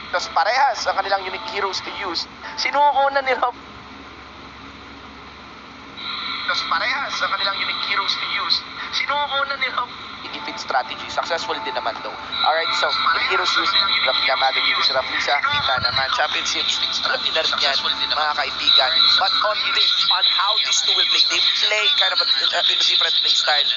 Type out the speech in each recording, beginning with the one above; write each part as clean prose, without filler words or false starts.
Tapos parehas ang kanilang unique heroes to use. Sinuko na nila. Tapos parehas ang kanilang unique heroes to use. Sinuko na nila. Igipit strategy. Successful din naman though. Alright, so, yung heroes use, Yamado dito si Raflisa, kita naman, championships, alam niyo na rin yan, mga kaibigan. But on this, on how these two will play, they play kind of in a different play style.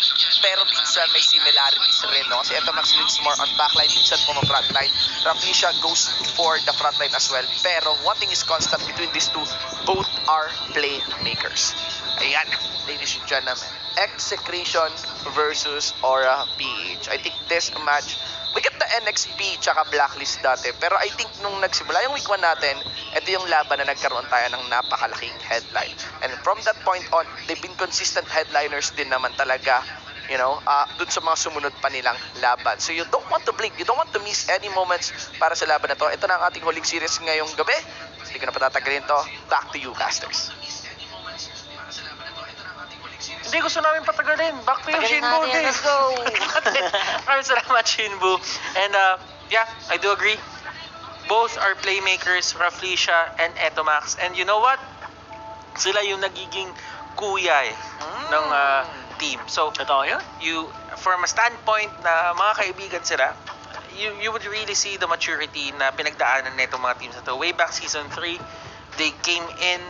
Pero minsan may similarities rin, no? Kasi ito Max leans more on backline, minsan po frontline. Raflisa goes for the frontline as well. Pero one thing is constant between these two, both are playmakers. Ayan, ladies and gentlemen. Execration versus Aura PH. I think this match, we get the NXP tsaka Blacklist dati. Pero I think nung nagsimula yung week 1 natin, ito yung laban na nagkaroon tayo ng napakalaking headline. And from that point on, they've been consistent headliners din naman talaga, you know, dun sa mga sumunod pa nilang laban. So you don't want to blink, you don't want to miss any moments para sa laban na to. Ito na ang ating huling series ngayong gabi. Hindi ko na patatagalin to. Back to you, casters. Hindi, gusto namin patagalin. Back to you, Shinbu. Let's go. Maraming salamat, Shinbu. And yeah, I do agree. Both are playmakers, Raflisa and Etomax. And you know what? Sila yung nagiging kuya ng team. So, Totoo yun? from a standpoint na mga kaibigan sila, you would really see the maturity na pinagdaanan na itong mga teams na to. Way back season 3, they came in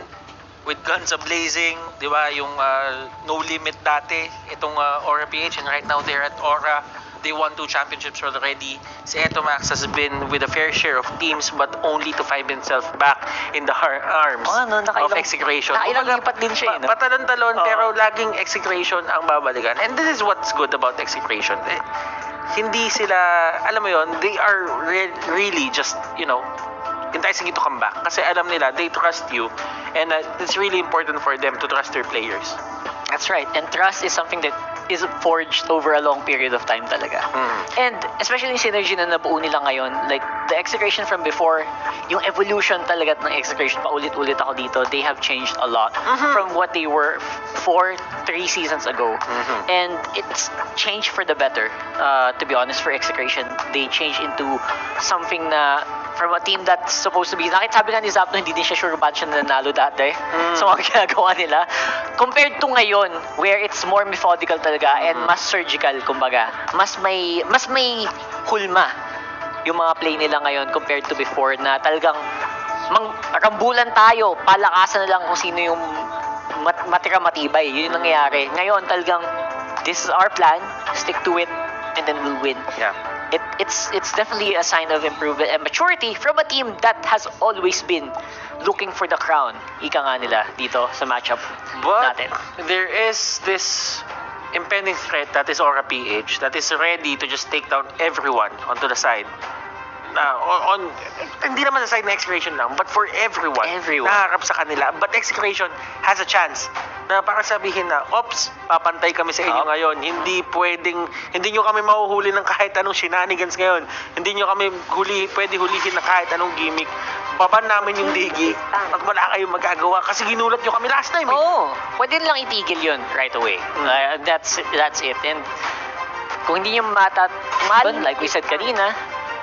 with guns a-blazing, di ba? Yung no limit dati, itong Aura PH, and right now they're at Aura. They won 2 championships already. Si Etomax has been with a fair share of teams but only to find himself back in the arms of Execration. Nakailang lipat din siya. Patalon-talon, pero laging Execration ang babalikan. And this is what's good about Execration. Hindi sila, alam mo yon, they are really just, you know, enticing you to come back. Kasi alam nila, they trust you. And it's really important for them to trust their players. That's right. And trust is something that is forged over a long period of time talaga. And especially yung synergy na nabuo nila ngayon, like the Execration from before, yung evolution talaga ng Execration, paulit-ulit ako dito, they have changed a lot from what they were 3 seasons ago. And it's changed for the better, to be honest, for Execration. They changed into something na from a team that's supposed to be, sabi nga ni Zapno, hindi din siya sure ba't siya nanalo dati. So, mga ginagawa nila. Compared to ngayon, where it's more methodical talaga and mas surgical, kumbaga. Mas may hulma yung mga play nila ngayon compared to before na talagang rambulan tayo, palakasan na lang kung sino yung matira matibay. Yun yung nangyayari. Ngayon, talagang, this is our plan, stick to it, and then we'll win. Yeah. It's definitely a sign of improvement and maturity from a team that has always been looking for the crown. Ika nga nila dito sa matchup natin. There is this impending threat that is Aura PH that is ready to just take down everyone onto the side. Hindi naman sa side na Execration lang, but for everyone. Naharap sa kanila. But Execration has a chance na para sabihin na, ops, papantay kami sa inyo ngayon. Hindi nyo kami mahuhuli ng kahit anong shenanigans ngayon. Hindi nyo kami pwede hulihin ng kahit anong gimmick. Baban namin yung digi at wala kayong magagawa kasi ginulat nyo kami last time. Pwede lang itigil yun right away. That's it. And kung hindi nyo like we said kanina,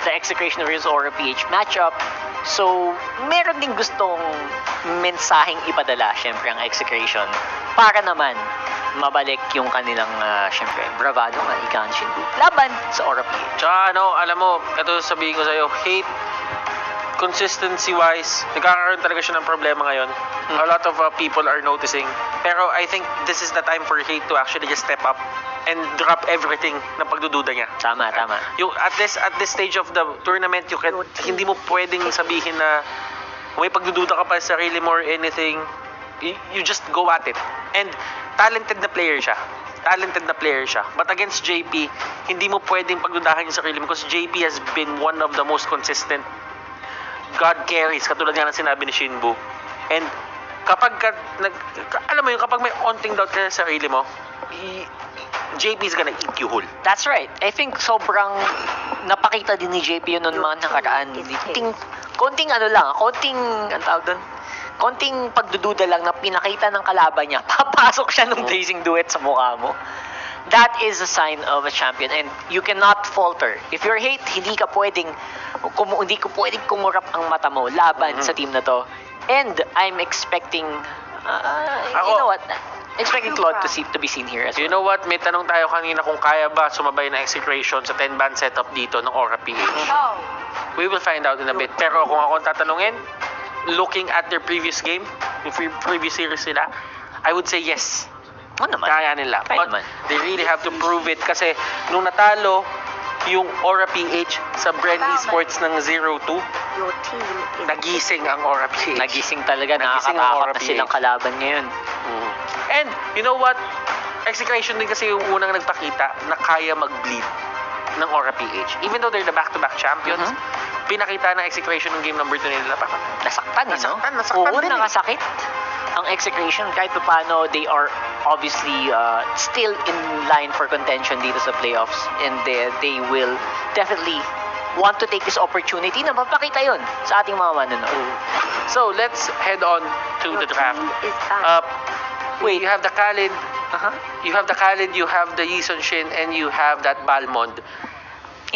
the Execration versus Aura PH matchup. So, meron din gustong mensaheng ipadala, syempre, ang Execration. Para naman, mabalik yung kanilang, syempre, bravado nga, ika ang Shinbu. Laban sa Aura PH. Tsaka, alam mo, ito sabihin ko sa'yo, hate, consistency-wise, nagkakaroon talaga siya ng problema ngayon. A lot of people are noticing. Pero I think this is the time for hate to actually just step up and drop everything na pagdududa niya. Tama. Yung at this stage of the tournament, hindi mo pwedeng sabihin na may pagdududa ka pa sa sarili mo or anything. You just go at it. And talented na player siya. But against JP, hindi mo pwedeng pagdudahan yung sarili mo because JP has been one of the most consistent God carries, katulad nga ng sinabi ni Shinbu. And kapag kapag may onting doubt ka sa sarili mo, JP is gonna eat you whole. That's right. I think sobrang napakita din ni JP yun noon mga nakaraan. Konting pagdududa lang na pinakita ng kalaban niya, papasok siya ng blazing duet sa mukha mo. That is a sign of a champion and you cannot falter. If you're hate, hindi ka pwedeng hindi ko pwedeng kumurap ang mata mo laban sa team na to. And I'm expecting, you know what? Expecting Claude to be seen here as You well. know what? May tanong tayo kanina kung kaya ba sumabay na Execration sa 10-man setup dito ng Aura PH. We will find out in a bit. Pero kung ako ang tatanungin, looking at their previous game, yung previous series nila, I would say yes. Ano naman? Kaya nila. Kaya But naman. they really have to prove it kasi nung natalo yung Aura PH sa Bren Esports ng 0-2, nagising ang Aura PH. Nagising talaga, Nagising ang Aura nakakatakot na PH. silang kalaban ngayon. And you know what? Execration din kasi yung unang nagpakita na kaya mag-bleed ng Aura PH. Even though they're the back-to-back champions, pinakita ng Execration ng game number 2 nila. Nasaktan, Nasaktan Oo, din eh. nakasakit. Ang Execration, kahit pa paano, they are obviously still in line for contention dito sa playoffs. And they will definitely want to take this opportunity na mapakita yon sa ating mga manonood. So, let's head on to the draft. Wait, you have the Khalid, you have the Khalid, you have the Yi Sun Shin, and you have that Balmond.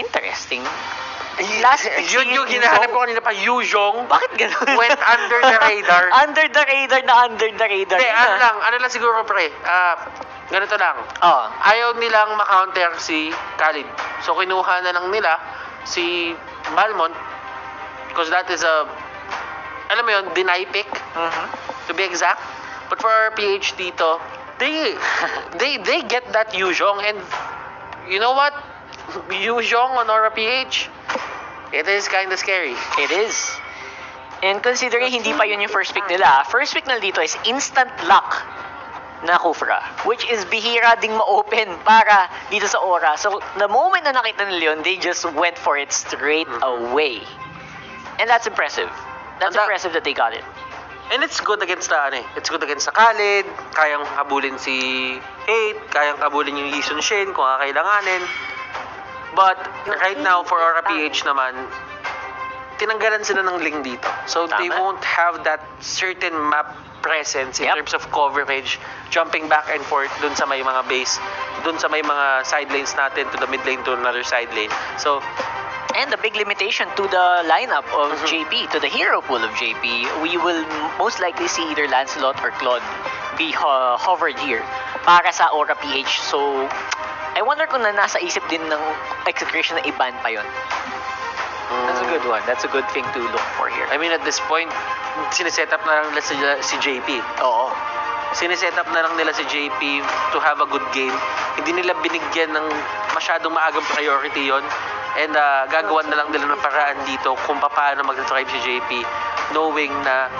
Interesting. Last pick Yun yung hinahanap ko kanina pa, Yu Zhong. Bakit ganun? Went under the radar. Under the radar na under the radar. Hindi, ano lang siguro pre, ganito lang. Oh. Ayaw nilang ma-counter si Khalid. So, kinuha na lang nila si Balmond because that is a, alam mo yun, deny pick, to be exact. But for our PH dito, they get that Yu Zhong, and you know what? Yu Zhong on Aura PH, it is kind of scary. It is. And considering hindi pa yun yung first pick nila, first pick nila dito is instant luck na Kufra, which is bihira ding ma-open para dito sa Aura. So, the moment na nakita nila yun, they just went for it straight away. And that's impressive. That's impressive that they got it. And it's good against the it's good against the Khalid, kayang habulin si 8, kayang habulin yung Yi Sun Shin kung kakailanganin. But right now for Aura PH naman, tinanggalan sila ng Ling dito. So they won't have that certain map presence in terms of coverage, jumping back and forth dun sa may mga base, dun sa may mga side lanes natin to the mid lane to another side lane. So, and the big limitation to the lineup of JP, to the hero pool of JP, we will most likely see either Lancelot or Claude be hovered here para sa Aura PH. So, I wonder kung nasa isip din ng Execration na i-ban pa yun. That's a good one. That's a good thing to look for here. I mean, at this point, siniset up na lang nila si JP. Oo. Siniset up na lang nila si JP to have a good game. Hindi nila binigyan ng masyadong maagang priority yon. And gagawan na lang nila ng paraan dito kung paano mag-drive si JP, knowing na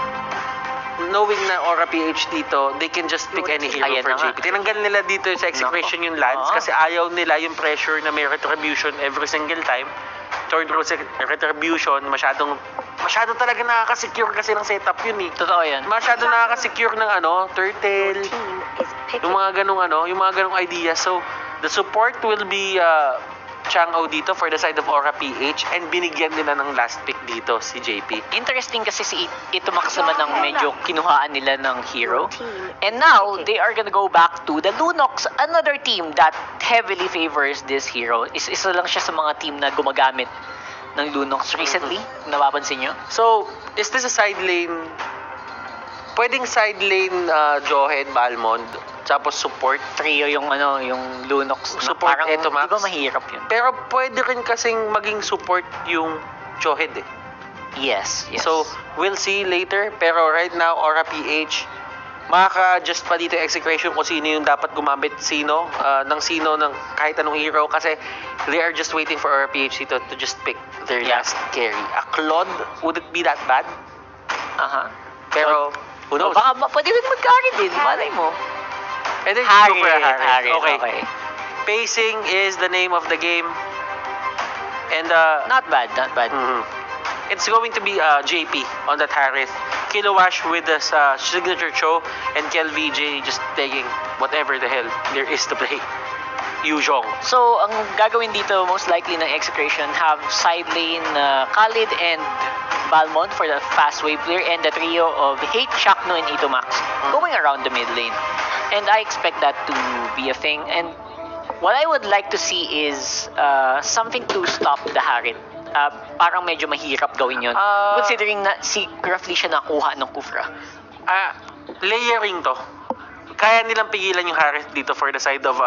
Aura PH dito, they can just pick any hero Ayan for na nga. JP. Tinanggal nila dito sa Execration yung Lance kasi ayaw nila yung pressure na may retribution every single time. Third row retribution, masyado talaga nakaka-secure kasi ng setup yun eh. Totoo yan. Masyado nakaka-secure ng turtle, yung mga ganong idea. So, the support will be Chang'o dito for the side of Aura PH, and binigyan nila ng last pick dito si JP. Interesting kasi si Itomax naman ang medyo kinuhaan nila ng hero. And now, they are gonna go back to the Lunox, another team that heavily favors this hero. Isa lang siya sa mga team na gumagamit ng Lunox recently. Napapansin nyo? So, is this a side lane? Pwedeng side lane Johed, Balmond, tapos support. Trio yung Lunox. Support Parang, Etomax. di ba mahirap yun? Pero pwede rin kasing maging support yung Johed eh. Yes. So, we'll see later. Pero right now, Aura PH, makaka-adjust pa dito Execration kung sino yung dapat gumamit ng kahit anong hero kasi they are just waiting for Aura PH dito to just pick their last carry. A Claude, would it be that bad? Pero, who knows? Baka pwede rin mag-carry din. Malay mo. And then Harry. go for a Harry. Okay. Pacing is the name of the game. And Not bad. it's going to be JP on that Harris. Kilowash with the signature show, and Kel VJ just taking whatever the hell there is to play. Yu Zhong. So, ang gagawin dito, most likely ng Execration, have side lane Khalid and Balmond for the fast wave player, and the trio of Hate, Shakno, and Itomax going around the mid lane. And I expect that to be a thing. And what I would like to see is something to stop the Harit parang medyo mahirap gawin yun. Considering na si roughly siya nakuha ng Kufra. Layering to. Kaya nilang pigilan yung Harris dito for the side of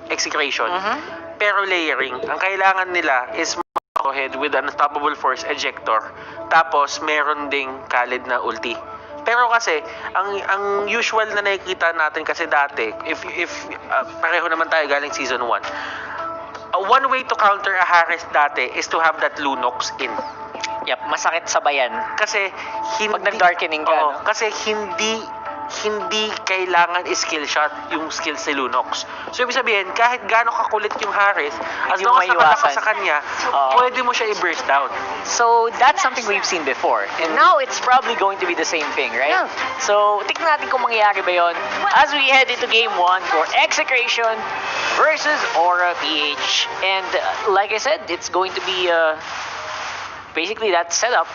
Execration. Pero layering, ang kailangan nila is go ahead with an unstoppable force ejector. Tapos meron ding Khalid na ulti. Pero kasi ang usual na nakikita natin kasi dati, if pareho naman tayo galing season 1. One way to counter a Harris dati is to have that Lunox in. Yep, masakit sabayan. Kasi hindi pag nag-darkening ka, no? Kasi hindi kailangan skill shot yung skills ni Lunox. So, ibig sabihin, kahit gaano kakulit yung Harris, as long as nakataka sa kanya, pwede mo siya i-burst down. So, that's something we've seen before. And now, it's probably going to be the same thing, right? Yeah. So, tignan natin kung mangyayari ba yun as we head into Game 1 for Execration versus Aura PH. And, like I said, it's going to be basically that setup.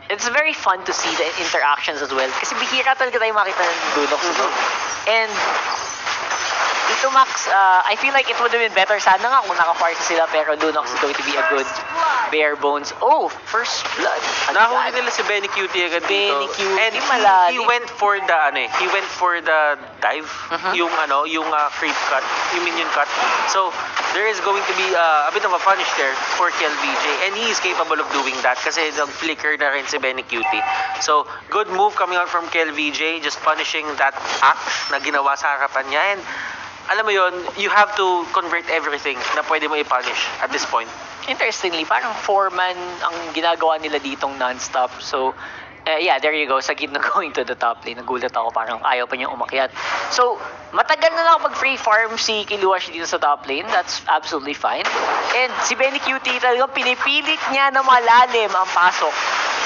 It's very fun to see the interactions as well. Kasi bihira talaga tayo makita ng Lunox. And dito, Max, I feel like it would have been better sana nga kung naka-farsa sila, pero Lunox is going to be a good bare bones. Oh, first blood. Nahuli nila si Benny Cutie agad dito. Benny Cutie, and he went for the dive, yung creep cut, yung minion cut. So, there is going to be a bit of a punish there for KLVJ, and he is capable of doing that kasi nag-flicker na rin si Benny Cutie. So, good move coming out from KLVJ, just punishing that act na ginawa sa harapan niya. And alam mo yon, you have to convert everything na pwede mo i-punish at this point. Interestingly, parang 4-man ang ginagawa nila ditong non-stop. So, yeah, there you go. Sa gitna going to the top lane, nagulat ako, parang ayaw pa niyang umakyat. So, matagal na lang pag free farm si Kiluash dito sa top lane. That's absolutely fine. And si Benny Cutie talagang pinipilit niya na malalim ang pasok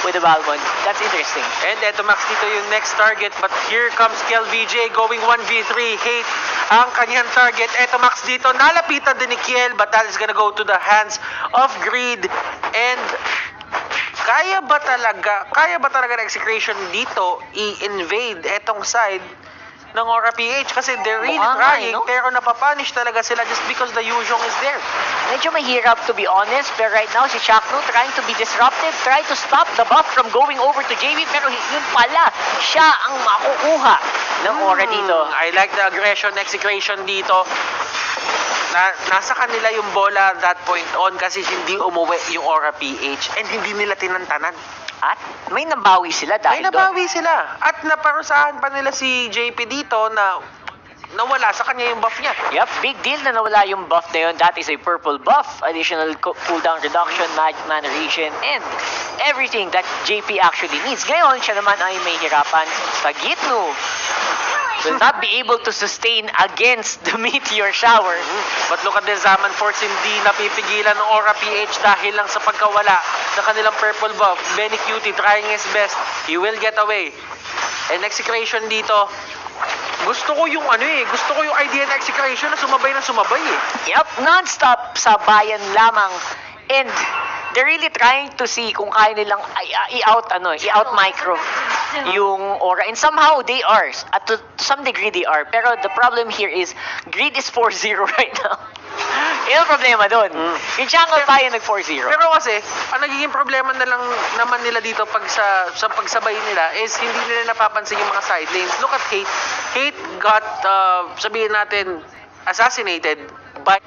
with the Balmond. That's interesting. And eto, Max, dito yung next target. But here comes KLVJ going 1v3. Hate ang kanyang target. Eto, Max, dito nalapitan din ni Kiel, but that is gonna go to the hands of Greed. And kaya ba talaga ng Execration dito i-invade etong side ng Aura PH? Kasi they're really trying, no? Pero napapunish talaga sila just because the Yuzhong is there. Medyo mahirap, to be honest, pero right now si Chakno trying to be disruptive, try to stop the buff from going over to JV, pero yun pala, siya ang makukuha ng Aura dito. I like the aggression, Execration dito. Nasa kanila yung bola that point on kasi hindi umuwi yung Aura PH and hindi nila tinantanan. At may nabawi sila dahil sila. At naparusahan pa nila si JP dito na nawala sa kanya yung buff niya. Yep, big deal na nawala yung buff na yun. That is a purple buff, additional cooldown reduction, magic mana regen, and everything that JP actually needs. Ngayon, siya naman ay may hirapan sa Gitno. Will not be able to sustain against the meteor shower. But look at the Zaman Force, hindi napipigilan ng Aura PH dahil lang sa pagkawala ng kanilang purple buff. Benny Cutie trying his best. He will get away. And Execration dito, gusto ko yung idea ng Execration na sumabay Yep, non-stop sa bayan lamang. And they're really trying to see kung kaya nilang i-out micro yung Aura. And somehow they are. At to some degree they are. Pero the problem here is Greed is 4-0 right now. Yung problema doon. Yung Jungle Bayan nag 4-0. Pero kasi, ang nagiging problema na lang naman nila dito sa pagsabay nila is hindi nila napapansin yung mga side lanes. Look at Hate. Hate got, sabihin natin, assassinated by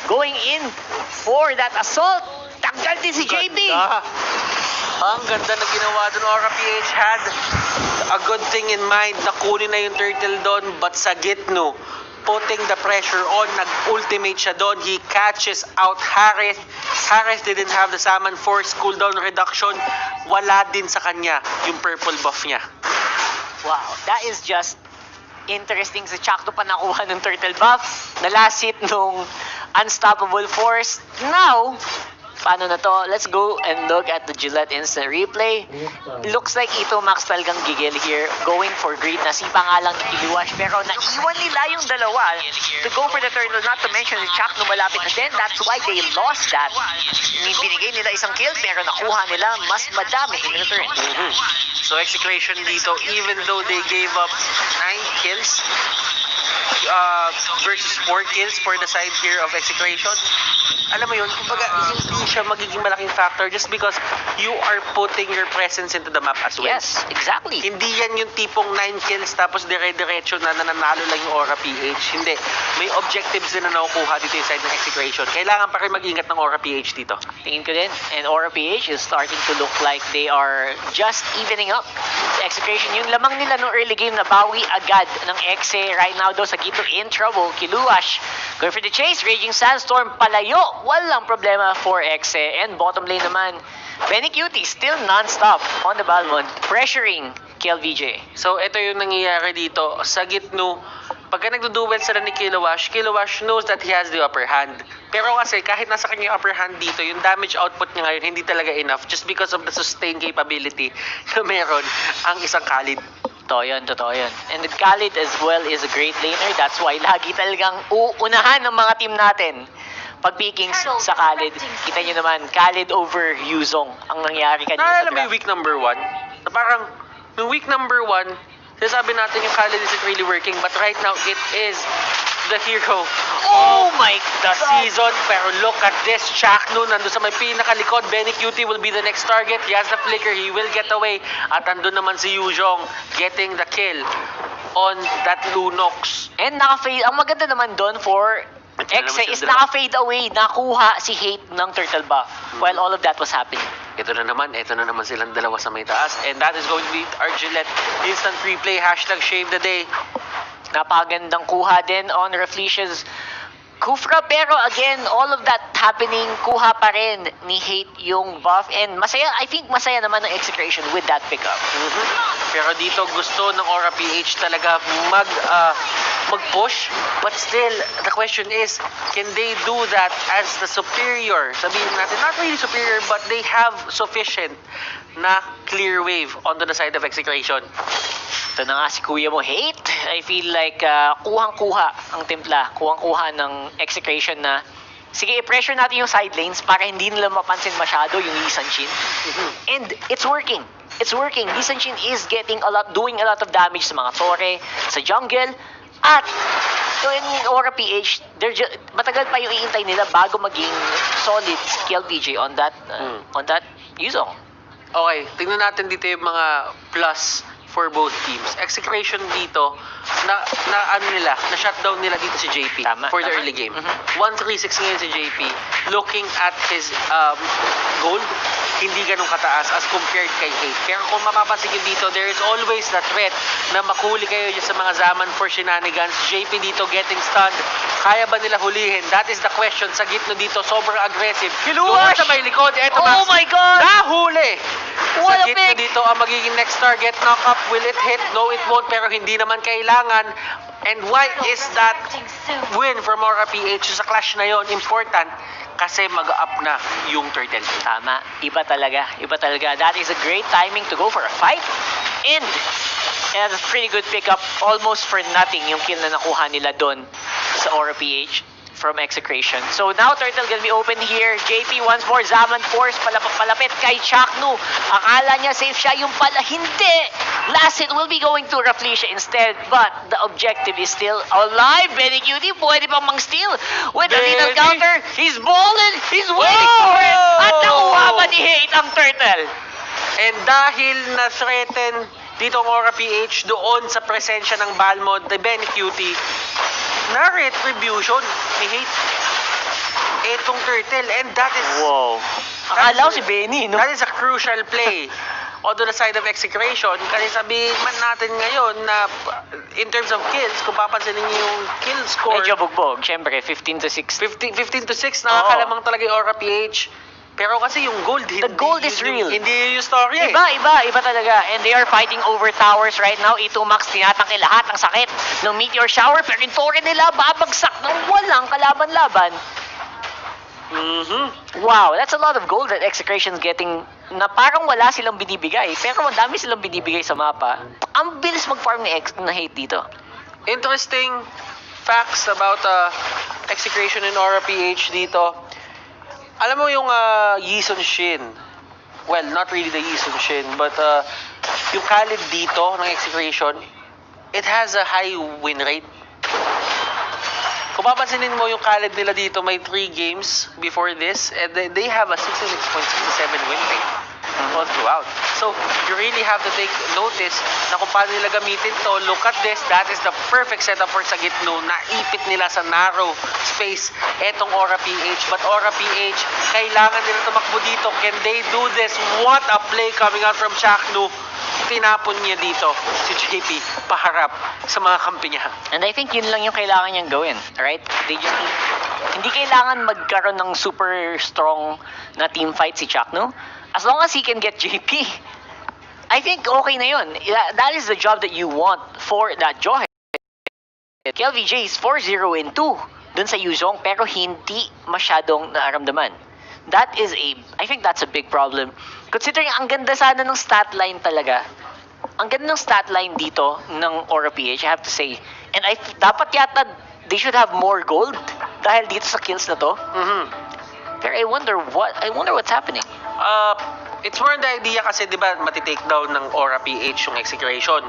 going in for that assault. Tanggal din si JP. Ang ganda na ginawa doon. Aura PH had a good thing in mind na kunin na yung turtle doon, but sa Gitno, putting the pressure on, nag-ultimate siya doon. He catches out Harith. Harith didn't have the Salmon Force cooldown reduction. Wala din sa kanya yung purple buff niya. Wow, that is just interesting. Si Chakto pa nakuha ng turtle buff. Na last hit nung Unstoppable Force. Now, Paano na to? Let's go and look at the Gillette instant replay. Looks like Ito Max talagang gigil here. Going for greed. Nasipa nga lang ni Kiliwash. Pero naiwan nila yung dalawa to go for the turtle. Not to mention si Chuck lumalapit na din. That's why they lost that. Binigay nila isang kill pero nakuha nila mas madami in return. So Execration dito, even though they gave up 9 kills versus 4 kills for the side here of Execration, alam mo yun, kumbaga hindi siya magiging malaking factor just because you are putting your presence into the map as well. Yes, exactly. Hindi yan yung tipong 9 kills tapos dire-diretso na nananalo lang yung Aura PH. Hindi. May objectives din na nakukuha dito yung side ng Execration. Kailangan pa rin mag-ingat ng Aura PH dito. Tingin ko din. And Aura PH is starting to look like they are just evening up. The Execration, yung lamang nila nung early game na bawi agad ng Exe. Right now daw sa Gito in trouble. Kiluash going for the chase. Raging Sandstorm palayo. Walang problema for Exe. And bottom lane naman, Benny Cutie still non-stop on the Balmond. Pressuring KLVJ. So, ito yung nangyayari dito. Sa Gitno, pagka nagduduel sila ni Kilowash, Kilowash knows that he has the upper hand. Pero kasi, kahit nasa kanya yung upper hand dito, yung damage output niya ngayon, hindi talaga enough just because of the sustain capability na meron ang isang Khalid. Totoo yun. And Khalid as well is a great laner. That's why lagi talagang uunahan ng mga team natin. Pag picking sa Khalid, kita nyo naman, Khalid over Yuzong ang nangyari kanina sa Naalala mo yung week number 1? Na parang, yung week number 1, sinasabi natin yung Khalid isn't really working, but right now, it is the hero. Oh my The God! season, pero look at this, Chakno, nandun sa may pinakalikod, Benny Cutie will be the next target, he has the flicker, he will get away, at andun naman si Yuzhong getting the kill on that Lunox. And naka-fade, ang maganda naman doon for Exe is naka-fade away, nakuha si Hate ng turtle buff while all of that was happening. Ito na naman silang dalawa sa may taas, and that is going to be our Gillette instant replay, #shave the day. Napakagandang kuha din on Reflicia's Kufra, pero again, all of that happening, kuha pa rin ni Hate yung buff, and masaya, I think masaya naman ng Execration with that pickup. Pero dito gusto ng Aura PH talaga mag-push, but still the question is, can they do that as the superior? Sabihin natin, not really superior, but they have sufficient na clear wave onto the side of Execration. Ito na nga si kuya mo, Hate. I feel like kuhang-kuha ang timpla, kuhang-kuha ng Execration na sige, i-pressure natin yung side lanes para hindi nila mapansin masyado yung Lee San-Shin. And it's working. It's working. Lee San-Shin is doing a lot of damage sa mga Tore, sa jungle, at in Aura PH, matagal pa yung iintay nila bago maging solid si KLPJ on that Yuzong. Okay, tingnan natin dito yung mga plus for both teams. Execration dito, na shutdown nila dito si JP for the early game. 136 ngayon si JP. Looking at his gold, hindi ganun kataas as compared kay Hate. Pero kung mapapansin nyo dito, there is always the threat na makuli kayo sa mga zaman for shenanigans. JP dito getting stunned. Kaya ba nila hulihin? That is the question. Sa Gitno dito, sobrang aggressive. Doon sa may likod, eto Oh my God! nahuli! What Sa a Gitno pick! dito, ang magiging next target, knock up, will it hit? No, it won't, pero hindi naman kailangan. And why is that win from Aura PH sa clash na yon important? Kasi mag-up na yung turtle. Tama. Iba talaga. That is a great timing to go for a fight. And that's a pretty good pickup. Almost for nothing yung kill na nakuha nila doon sa Aura PH from Execration. So now Turtle gonna be open here. JP once more. Zaman force palapit kay Chaknu. Akala niya safe siya, yung pala hindi. Last hit will be going to Raflesia instead, but the objective is still alive. Benny Cutie pwede pang mang-steal with a little counter. He's balling. He's waiting for it. At nakuha pa ni Hate ang Turtle. And dahil na-threaten dito ang Aura PH doon sa presensya ng Balmond, the Benny Cutie, na retribution ni Hate etong turtle, and that is Akala ko si Benny, no? that is a crucial play on the side of Execration. Kasi sabihin man natin ngayon na in terms of kills, kung papansinin niyo yung kill score, Medyo bugbog. Siyempre, 15-6. 15 to 6, nakakalamang talaga yung Aura PH. Pero kasi yung gold, The gold is real. Hindi yung story eh. Iba talaga. And they are fighting over towers right now. Ito Max, tinatangke lahat ng sakit ng meteor shower. Pero yung Torre nila, babagsak ng walang kalaban-laban. Wow, that's a lot of gold that Execration's getting na parang wala silang binibigay. Pero ang dami silang binibigay sa mapa. Ang bilis mag-farm na hate dito. Interesting facts about Execration and Aura PH dito. Alam mo yung Yisun Shin. Well, not really the Yisun Shin, but yung Khalid dito ng Execration, it has a high win rate. Kung papansinin mo yung Khalid nila dito, may 3 games before this, and they have a 66.67 win rate all throughout. So, you really have to take notice na kung paano nila gamitin to. Look at this. That is the perfect setup for Sagitno. Naipit nila sa narrow space etong Aura PH. But Aura PH, kailangan nila tumakbo dito. Can they do this? What a play coming out from Shaknu. Tinapon niya dito si JP paharap sa mga kampi niya. And I think yun lang yung kailangan niyang gawin, right? Hindi kailangan magkaroon ng super strong na team fight si Chakno. As long as he can get JP, I think okay na yun. That is the job that you want for that Johe. KLVJ is 4-0 in 2 dun sa Yuzong, pero hindi masyadong naaramdaman. I think that's a big problem. Considering ang ganda sana ng stat line talaga. Ang ganda ng stat line dito ng Aura PH, I have to say. And dapat yata they should have more gold dahil dito sa kills na to. Pero I wonder what's happening. It's more the idea kasi, di ba, matitake down ng Aura PH yung Execration.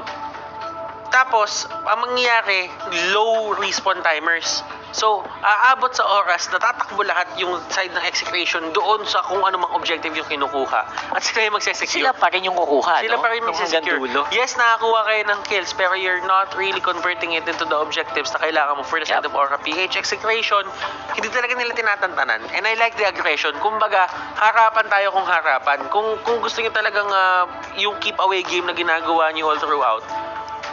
Tapos, ang mangyayari, low respawn timers. So, aabot sa oras, natatakbo lahat yung side ng Execration doon sa kung ano mang objective yung kinukuha. At sila yung magsesecure. Sila pa rin yung kukuha, Sila no? pa rin magsesecure. Yes, nakakuha kayo ng kills, pero you're not really converting it into the objectives na kailangan mo for the side of Aura PH. Execration, hindi talaga nila tinatantanan. And I like the aggression. Kumbaga, harapan tayo kung harapan. Kung gusto niyo talagang yung keep away game na ginagawa niyo all throughout,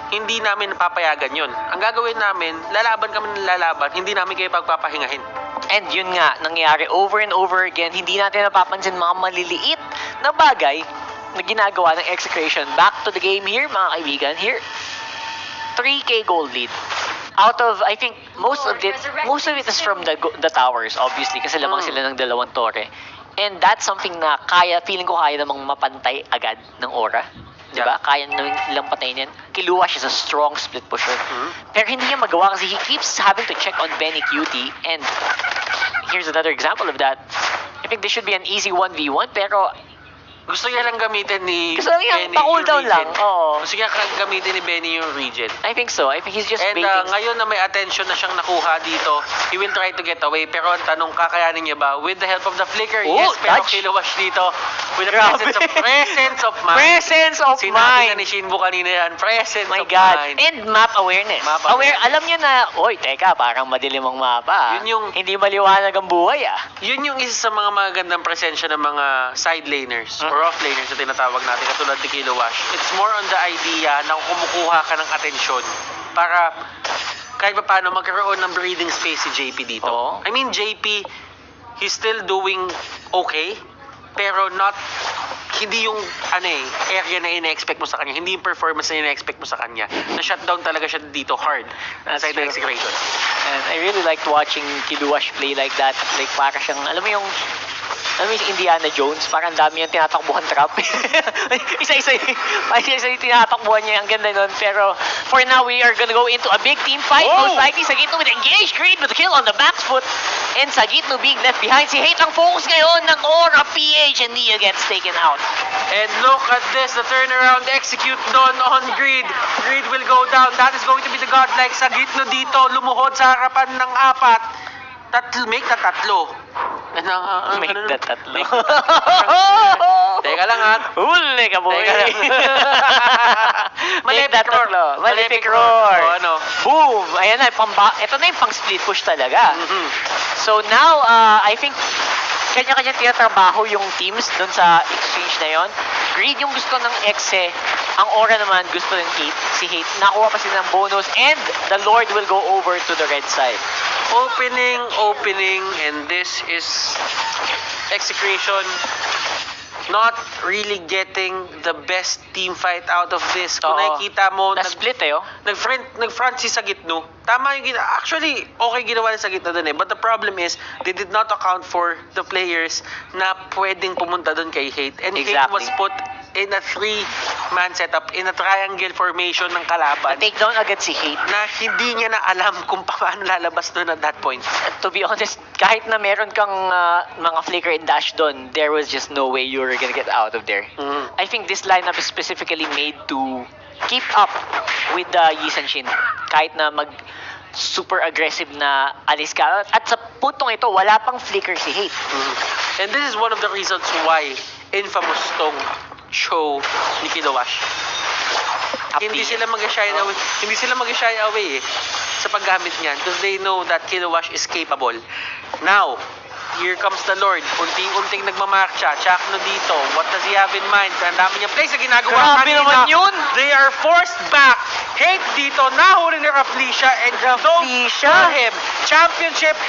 hindi namin papayagan yun. Ang gagawin namin, lalaban kami ng lalaban, hindi namin kayo pagpapahingahin. And yun nga, nangyayari over and over again, hindi natin napapansin mga maliliit na bagay na ginagawa ng Execration. Back to the game here, mga kaibigan. Here, 3K gold lead. Out of, I think, most of it is from the towers, obviously, kasi lamang sila ng 2 torre. And that's something na feeling ko kaya namang mapantay agad ng Aura. Diba? Kaya nilang patayin yan. Kiluwash is a strong split pusher. Pero hindi niya magawa kasi he keeps having to check on Benny Cutie. And here's another example of that. I think this should be an easy 1v1, pero gusto niya lang gamitin ni gusto niya Benny pa-cool down lang. Oo. Gusto niya gamitin ni Benny yung regen. I think so. I think he's just baiting. And ngayon na may attention na siyang nakuha dito, he will try to get away. Pero ang tanong, kakayanin niya ba? With the help of the flicker, yes, pero kiluwash dito. With the presence of mind. Presence of Sinabi mind. na ni Shinbu kanina yan, presence My of God. mind. And map awareness. Alam niya na, oy, teka, parang madilim ang mapa. Hindi maliwanag ang buhay Yun yung isa sa mga magandang presensya ng mga side laners or off laners na tinatawag natin, katulad ni Kilowash. It's more on the idea na kumukuha ka ng atensyon para kahit pa paano magkaroon ng breathing space si JP dito. I mean, JP, he's still doing okay, pero hindi yung area na ina-expect mo sa kanya, hindi yung performance na ina-expect mo sa kanya. Na-shutdown talaga siya dito hard sa Execration. And I really liked watching Kiluwash play like that. Like, para siyang, alam mo yung Indiana Jones, parang dami yung tinatakbuhan trap. Isa-isa yung tinatakbuhan niya. Ang ganda nun. Pero for now, we are gonna go into a big team fight. Most likely, Sagitno with engaged Creed with a kill on the back foot. And Sagitno being left behind. Si Hate ang focus ngayon ng Aura PH, and Nia gets taken out. And look at this, the turnaround execute doon on Greed. Greed will go down. That is going to be the godlike. Sagitno dito, lumuhod sa harapan ng 4. Make the tatlo. Make the tatlo. Teka lang Huli ka, boy. Malefic roar. roar. Boom. Ayan na, ito na yung pang split push talaga. So now, I think, kanya-kanya tinatrabaho yung teams dun sa exchange na yon. Greed yung gusto ng Exe. Ang Aura naman gusto ng Hate. Si Hate, nakuha pa sila ng bonus. And the Lord will go over to the red side. Opening, and this is Execration not really getting the best team fight out of this. Kung Oo. nakikita mo, Na-split eh, oh. nag-front si Sagitno. Tama yung actually, okay ginawa ni Sagitno dun eh. But the problem is, they did not account for the players na pwedeng pumunta dun kay Hate. And Hate Exactly. was put in a 3-man setup, in a triangle formation ng kalaban. Na-take down agad si Hate. Na hindi niya na alam kung paano lalabas doon at that point. To be honest, kahit na meron kang mga flicker and dash doon, there was just no way you were gonna get out of there. I think this lineup is specifically made to keep up with the Yi Shin. Kahit na super aggressive na alis ka. At sa puntong ito, wala pang flicker si Hate. And this is one of the reasons why infamous tong show ni Kilowash. Hindi sila mag-shy away eh, sa paggamit niyan because they know that Kilowash is capable. Now, here comes the Lord. Unting-unting nagmamarcha. Chakno dito. What does he have in mind? Ang dami niyang plays na ginagawa Grabe kanina. naman yun! They are forced back. Hate dito. Nahuli ni Raflesia and don't Raflesia. for him. Championship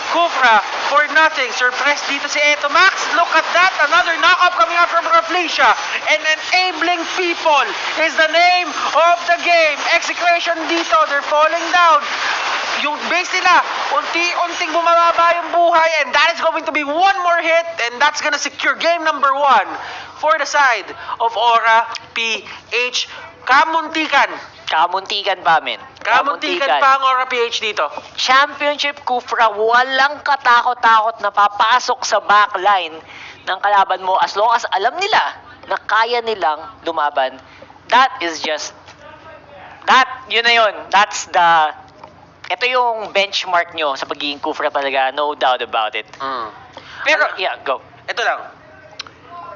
Kufra for nothing. Surprise dito si Eto Max. Look at that. Another knockout coming out from Raflesia. And enabling people is the name of the game. Execration dito. They're falling down. Yung base nila, unti-unting bumababa yung buhay, and that is going to be one more hit, and that's gonna secure game number 1 for the side of Aura PH. Kamuntikan Pa, men. Kamuntikan pa ang Aura PH dito. Championship Kufra, walang katakot-takot na papasok sa backline ng kalaban mo as long as alam nila na kaya nilang lumaban. Yun na yun. Ito yung benchmark nyo sa pagiging Kufra talaga, no doubt about it. Pero, yeah, go. Ito lang.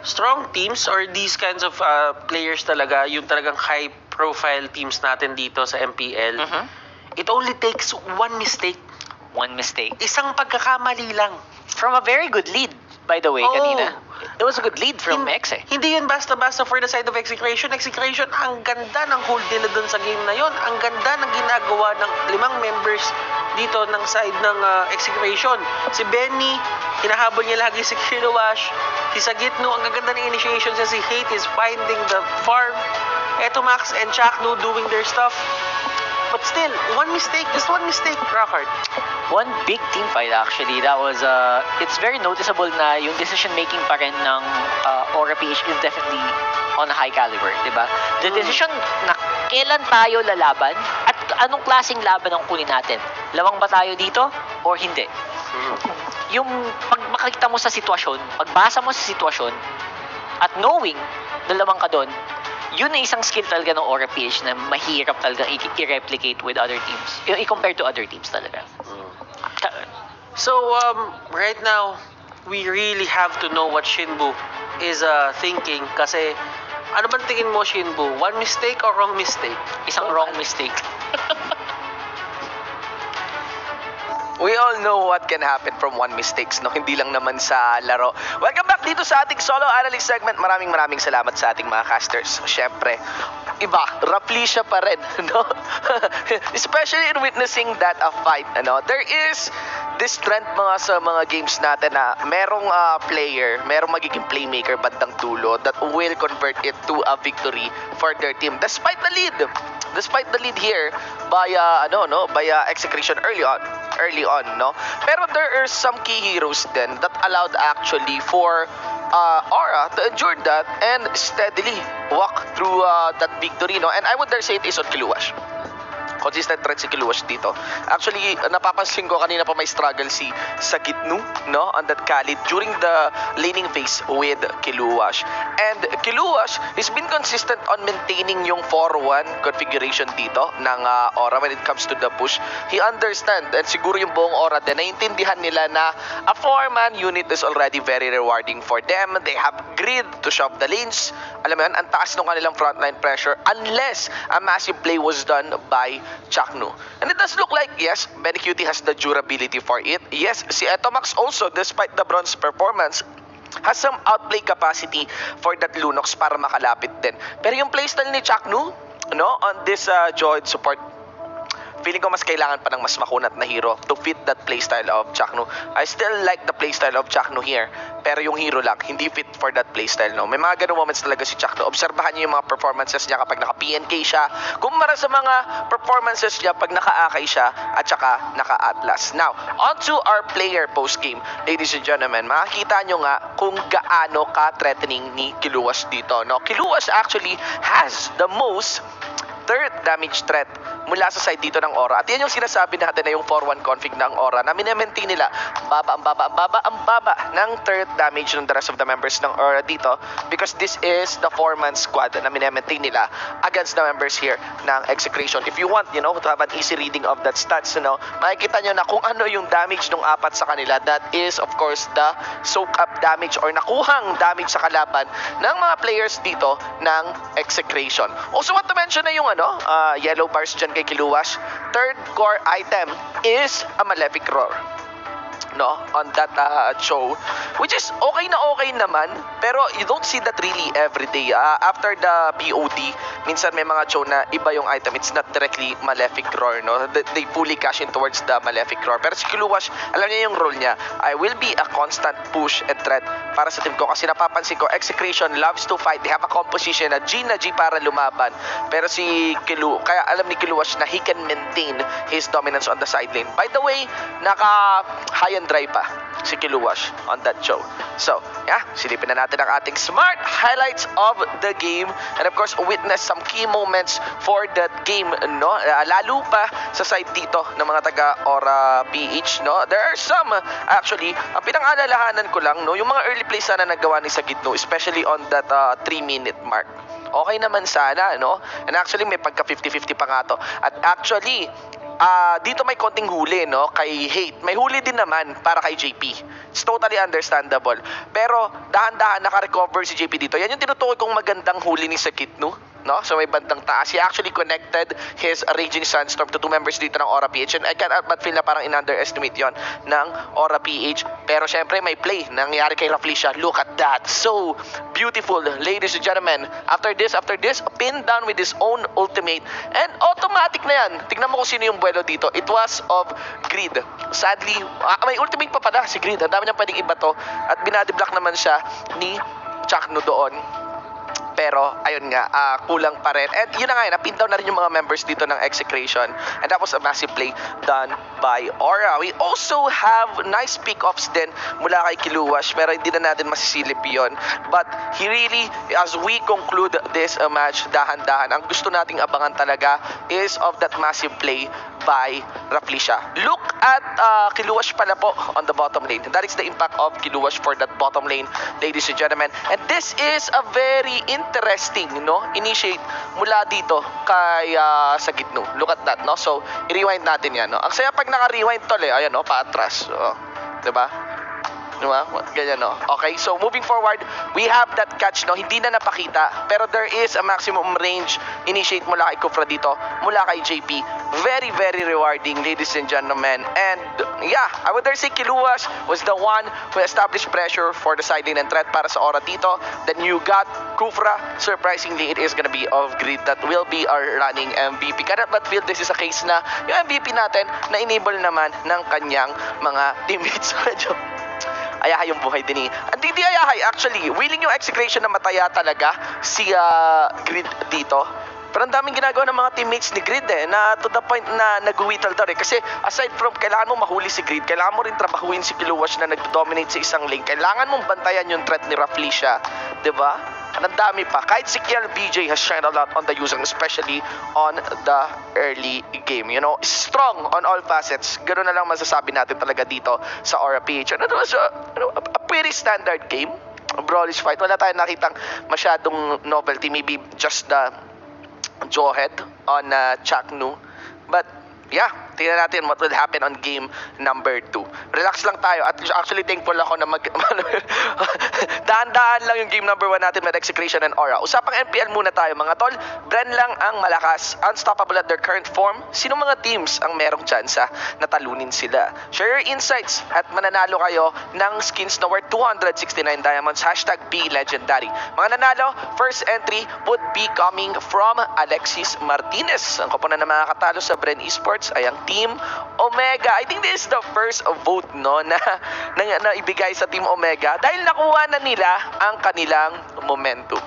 Strong teams or these kinds of players talaga, yung talagang high-profile teams natin dito sa MPL, it only takes one mistake. One mistake. Isang pagkakamali lang. From a very good lead, by the way, Oo. kanina. It was a good lead from X eh. Hindi yun basta-basta for the side of Execration. Execration, ang ganda ng hold nila dun sa game na yun. Ang ganda ng ginagawa ng 5 members dito ng side ng Execration. Si Benny, hinahabol niya lagi si Kilowash. Si Sagitno, ang gaganda ng initiation siya. Si Hate is finding the farm. Eto Max and Chakno doing their stuff. But still, just one mistake, Rockard. One big team fight actually. That was it's very noticeable na yung decision making pa rin ng Aura PH is definitely on a high caliber, 'di ba? The decision na kailan tayo lalaban at anong klaseng laban ang kunin natin. Lawang ba tayo dito or hindi? Yung pag makikita mo sa sitwasyon, pagbasa mo sa sitwasyon at knowing na lawang ka doon, yun na isang skill talaga ng Aura PH na mahirap talaga i-replicate with other teams. I-compare to other teams talaga. So, right now, we really have to know what Shinbu is thinking kasi ano bang tingin mo, Shinbu? One mistake or wrong mistake? Isang wrong mistake. We all know what can happen from one mistakes, no? Hindi lang naman sa laro. Welcome back dito sa ating solo analyst segment. Maraming salamat sa ating mga casters. Syempre, iba, Raflesia pa rin, no? Especially in witnessing that fight, ano? There is this trend sa mga games natin na merong player, merong magiging playmaker bandang dulo that will convert it to a victory for their team despite the lead here by Execration early on, no? Pero there are some key heroes then that allowed actually for Aura to endure that and steadily walk through that victory, no? And I would dare say it is on Kilowash. Consistent threat si Kilowash dito. Actually, napapansin ko kanina pa may struggle si Sagitno, no? On that Khalid during the laning phase with Kilowash. And Kilowash has been consistent on maintaining yung 4-1 configuration dito ng Aura when it comes to the push. He understand and siguro yung buong Aura din, naiintindihan nila na a 4-man unit is already very rewarding for them. They have grid to shove the lanes. Alam mo yun, ang taas ng kanilang frontline pressure unless a massive play was done by Chakno. And it does look like, yes, Benecutie has the durability for it. Yes, si Etomax also, despite the bronze performance, has some outplay capacity for that Lunox para makalapit din. Pero yung playstyle ni Chakno, no, on this Droid support, feeling ko mas kailangan pa ng mas makunat na hero to fit that playstyle of Chaknu. I still like the playstyle of Chaknu here, pero yung hero lang, hindi fit for that playstyle, no? May mga ganung moments talaga si Chaknu. Obserbahan niyo yung mga performances niya kapag naka-PNK siya, kumpara sa mga performances niya pag naka-Akay siya at saka naka-Atlas. Now, on to our player post-game. Ladies and gentlemen, makikita nyo nga kung gaano ka-threatening ni Kiluwas dito, no? Kiluwas actually has the most third damage threat mula sa side dito ng Aura. At yan yung sinasabi natin na yung 4-1 config ng Aura na minemaintain nila. Ang baba ng third damage ng the rest of the members ng Aura dito, because this is the 4-man squad na minemaintain nila against the members here ng Execration. If you want, you know, to have an easy reading of that stats, you know, makikita nyo na kung ano yung damage ng apat sa kanila. That is, of course, the soak up damage or nakuhang damage sa kalaban ng mga players dito ng Execration. Also, want to mention na yung yellow bars dyan kay Kiluwas. Third core item is a Malefic Roar, no, on that show, which is okay naman, pero you don't see that really every day. After the POD, minsan may mga show na iba yung item, it's not directly Malefic Roar, no? They fully cash in towards the Malefic Roar. Pero si Kiluwas, alam niya yung role niya. I will be a constant push and threat para sa team ko, kasi napapansin ko, Execration loves to fight. They have a composition na G para lumaban, pero si kaya alam ni Kiluwas na he can maintain his dominance on the side lane. By the way, naka high and dry pa si Kiluwas on that show. So, yeah, silipin na natin ang ating smart highlights of the game, and of course, witness some key moments for that game, no? Lalo pa sa side dito ng mga taga Aura PH, no? There are some, actually, ang pinang-alalahanan ko lang, no, yung mga early plays sana nagawa ni Sagitno, especially on that 3-minute mark. Okay naman sana, no? And actually, may pagka 50-50 pa nga to. At actually, dito may konting huli, no, kay Hate. May huli din naman para kay JP. It's totally understandable. Pero dahan-dahan naka-recover si JP dito. Yan yung tinutukoy kong magandang huli ni Sakitno, no? So may bandang taas. He actually connected his Raging Sandstorm to 2 members dito ng Aura PH. And I can't but feel na parang in-underestimate yon ng Aura PH. Pero syempre may play nangyari kay Raflesia. Look at that. So beautiful, ladies and gentlemen. After this, pinned down with his own ultimate. And automatic na yan. Tignan mo kung sino yung buwelo dito. It was of Grid. Sadly, may ultimate pa pala si Grid. Ang dami niyang pwedeng iba to. At binadiblock naman siya ni Chaknu doon. Pero, ayun nga, kulang pa rin. And yun na nga, napin down na rin yung mga members dito ng Execration. And that was a massive play done by Aura. We also have nice pick-offs din mula kay Kiluwas, pero hindi na natin masisilip yun. But he really, as we conclude this match, dahan-dahan, ang gusto nating abangan talaga is of that massive play by Raflesia. Look at Kiluwas pala po on the bottom lane. That is the impact of Kiluwas for that bottom lane, ladies and gentlemen. And this is a very interesting, no, initiate mula dito kay Sagitno. Look at that, no? So, i-rewind natin yan, no? Ang saya pag naka-rewind tol, ayan, no, paatras. So, diba? Diba? Ganyan, no? Okay, so moving forward, we have that catch, no? Hindi na napakita, pero there is a maximum range initiate mula kay Kufra dito, mula kay JP. Very, very rewarding, ladies and gentlemen. And yeah, I would dare say Kiluwas was the one who established pressure for the side lane and threat para sa Aura dito. Then you got Kufra. Surprisingly, it is gonna be of Grid that will be our running MVP. Cannot but feel this is a case na yung MVP natin na enable naman ng kanyang mga teammates. Medyo ayahay yung buhay din eh. Hindi ayahay, actually. Willing yung Execration na mataya talaga si Grid dito. Pero ang daming ginagawa ng mga teammates ni Grid na to the point na nag-whittle daw Kasi aside from kailangan mo mahuli si Grid, kailangan mo rin trabahuin si Kiluwas na nag-dominate sa isang lane. Kailangan mong bantayan yung threat ni Raflesia. Diba? Ang dami pa. Kahit si Kiel BJ has shined a lot on the user, especially on the early game. You know, strong on all facets. Ganoon na lang masasabi natin talaga dito sa Aura PH. And it was a pretty standard game. A brawlish fight. Wala tayong nakitang masyadong novelty. Maybe just the jawhead on Chaknu. But yeah, tingnan natin what will happen on game number 2. Relax lang tayo. At actually, thankful ako na daan-daan lang yung game number 1 natin with Execration and Aura. Usapang MPL muna tayo mga tol. Bren lang ang malakas, unstoppable at their current form. Sino mga teams ang merong tsansa na talunin sila? Share your insights at mananalo kayo ng skins na worth 269 diamonds. #BLegendary. Mga nanalo, first entry would be coming from Alexis Martinez. Ang koponan na mga katalo sa Bren Esports ay ang Team Omega. I think this is the first vote no na ibigay sa Team Omega dahil nakuha na nila ang kanilang momentum.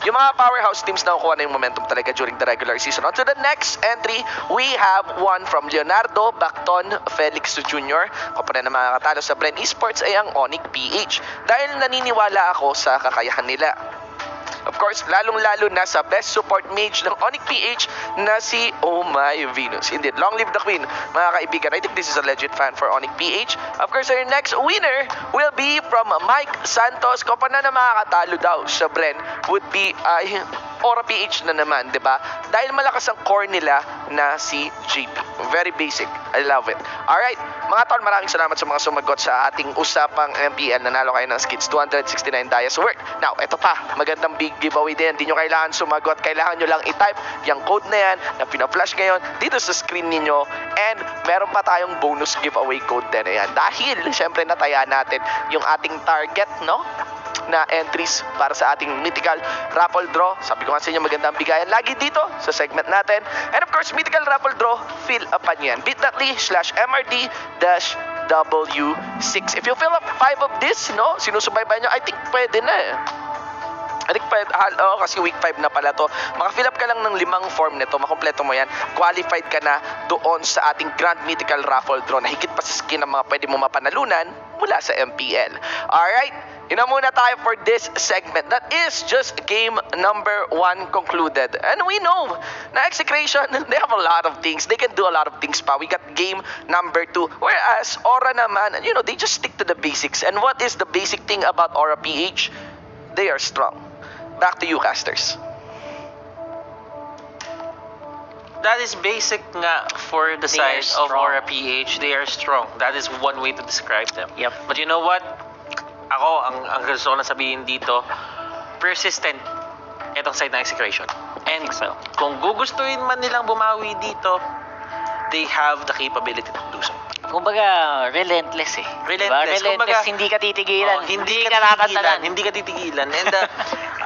Yung mga powerhouse teams na kukuha na yung momentum talaga during the regular season. On to the next entry, we have one from Leonardo Bacton Felix Jr. Koponan na mga katalo sa Bren Esports ay ang Onyx PH. Dahil naniniwala ako sa kakayahan nila. Of course, lalong-lalo na sa best support mage ng Onyx PH na si Oh My Venus. Indeed, long live the queen, mga kaibigan. I think this is a legit fan for Onyx PH. Of course, our next winner will be from Mike Santos. Koponan na mga katalo daw sa Bren would be Aura PH na naman, di ba? Dahil malakas ang core nila na si JP. Very basic. I love it. Alright, mga tol, maraming salamat sa mga sumagot sa ating usapang MPL. Nanalo kayo ng skits, 269 dias worth. Now, ito pa, magandang big giveaway din. Hindi nyo kailangan sumagot. Kailangan nyo lang i-type yung code na yan na pina-flash ngayon dito sa screen ninyo. And meron pa tayong bonus giveaway code din. Ayan. Dahil, syempre, nataya natin yung ating target, no? Na entries para sa ating mythical raffle draw. Sabi ko nga sa inyo, magandang bigayan lagi dito sa segment natin. And of course, mythical raffle draw, fill up yan. bit.ly/MRD-W6. If you fill up 5 of this, no, sinusubaybayan nyo, I think pwede na eh. I think kasi week 5 na pala to. Maka-fill up ka lang ng 5 form nito, makompleto mo yan. Qualified ka na doon sa ating Grand Mythical Raffle Draw na higit pa sa skin ng mga pwede mo mapanalunan mula sa MPL. Alright, yun na muna tayo for this segment. That is just game number 1 concluded. And we know na Execration, they have a lot of things. They can do a lot of things pa. We got game number 2. Whereas Aura naman, you know, they just stick to the basics. And what is the basic thing about Aura PH? They are strong. Back to you, casters. That is basic nga for the They side are of strong. Aura PH. They are strong. That is one way to describe them. Yep. But you know what? Ako, ang gusto ko na sabihin dito, persistent itong side ng Execration. And so. kung gugustuhin man nilang bumawi dito, they have the capability to do so. Kumbaga, relentless eh. Relentless. Diba? Relentless, Kumbaga, hindi ka titigilan. Hindi ka nakakatalan. Hindi ka titigilan. And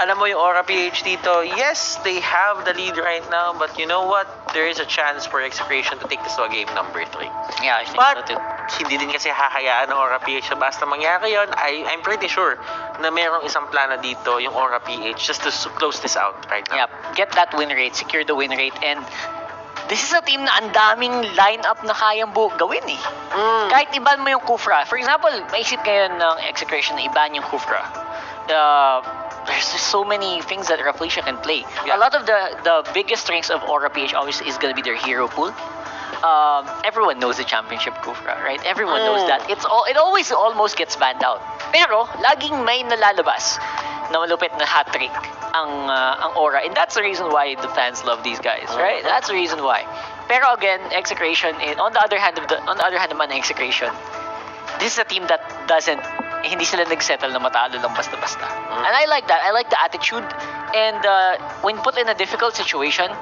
alam mo yung Aura PH dito, yes, they have the lead right now, but you know what? There is a chance for Execration to take this to a game number 3. Yeah, I think But, so too. hindi din kasi hahayaan ng Aura PH na basta mangyari yun. I'm pretty sure na merong isang plano dito, yung Aura PH, just to close this out right now. Yeah, get that win rate, secure the win rate, and this is a team na ang daming lineup na kayang gawin eh. Kahit iban mo yung Kufra. For example, maisip kayo ng Execration na iban yung Kufra. There's just so many things that Rafflesia can play. Yeah. A lot of the biggest strengths of Aura PH obviously is gonna be their hero pool. Everyone knows the championship Kufra, right? Everyone knows that. It always almost gets banned out. Pero laging may nalalabas na malupit na hat-trick ang Aura, and that's the reason why the fans love these guys, right? That's the reason why. Pero again, Execration, on the other hand naman ng Execration, this is a team that hindi sila nagsettle na matalo lang basta-basta. And I like that. I like the attitude. And when put in a difficult situation,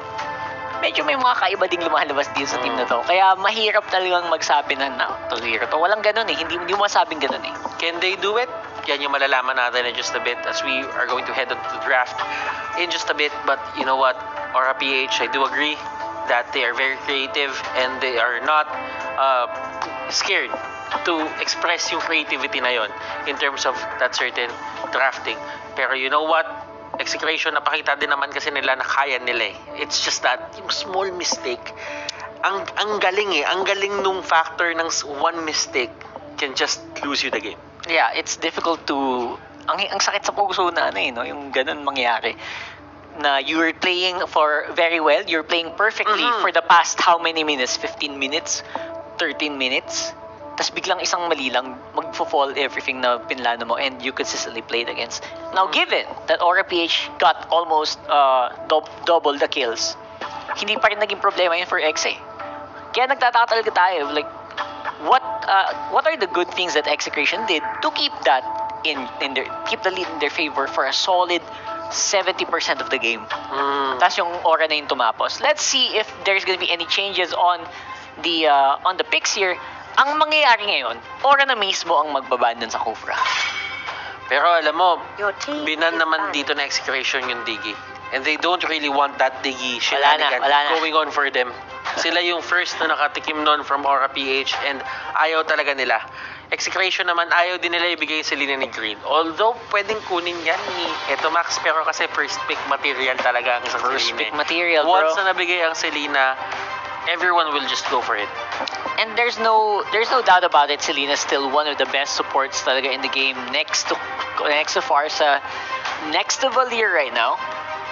medyo may mga kaiba ding lumalabas dito sa team na to. Kaya mahirap talagang magsabi na, zero to. Walang ganun eh. Hindi mo masabing ganun eh. Can they do it? Yan yung malalaman natin in just a bit as we are going to head on to the draft in just a bit. But you know what? Aura PH, I do agree that they are very creative and they are not scared to express yung creativity na yon in terms of that certain drafting. Pero you know what? Execration, napakita din naman kasi nila na kaya nila eh. It's just that yung small mistake, ang galing eh. Ang galing nung factor ng one mistake can just lose you the game. Yeah, it's difficult to... Ang sakit sa puso na no? Yung ganun mangyari. Na you're playing for very well, you're playing perfectly for the past how many minutes? 15 minutes? 13 minutes? Tapos biglang isang mali lang, magfo-fall everything na pinlano mo and you consistently played against. Now, given that Aura PH got almost double the kills, hindi pa rin naging problema yun for Exe. Kaya nagtataka talaga tayo, like, what are the good things that Execration did to keep that keep the lead in their favor for a solid 70% of the game. Tapos yung aura na yung tumapos. Let's see if there's gonna be any changes on the picks here. Ang mangyayari ngayon, aura na mismo ang magbaban dun sa Kufra. Pero alam mo, Your team binan is naman banned. dito na Execration yung Digi. And they don't really want that Digi Wala na, shenanigan wala na. going on for them. Sila yung first na nakatikim nun from Aura PH and ayaw talaga nila. Execration naman, ayaw din nila ibigay sa linya ni Green. Although, pwedeng kunin yan ni Max, pero kasi first pick material talaga ang isang First Selena. pick material, bro. Once na nabigay ang Selena, everyone will just go for it. And there's no doubt about it. Selena's still one of the best supports talaga in the game, next to Farsa, next to Valir right now.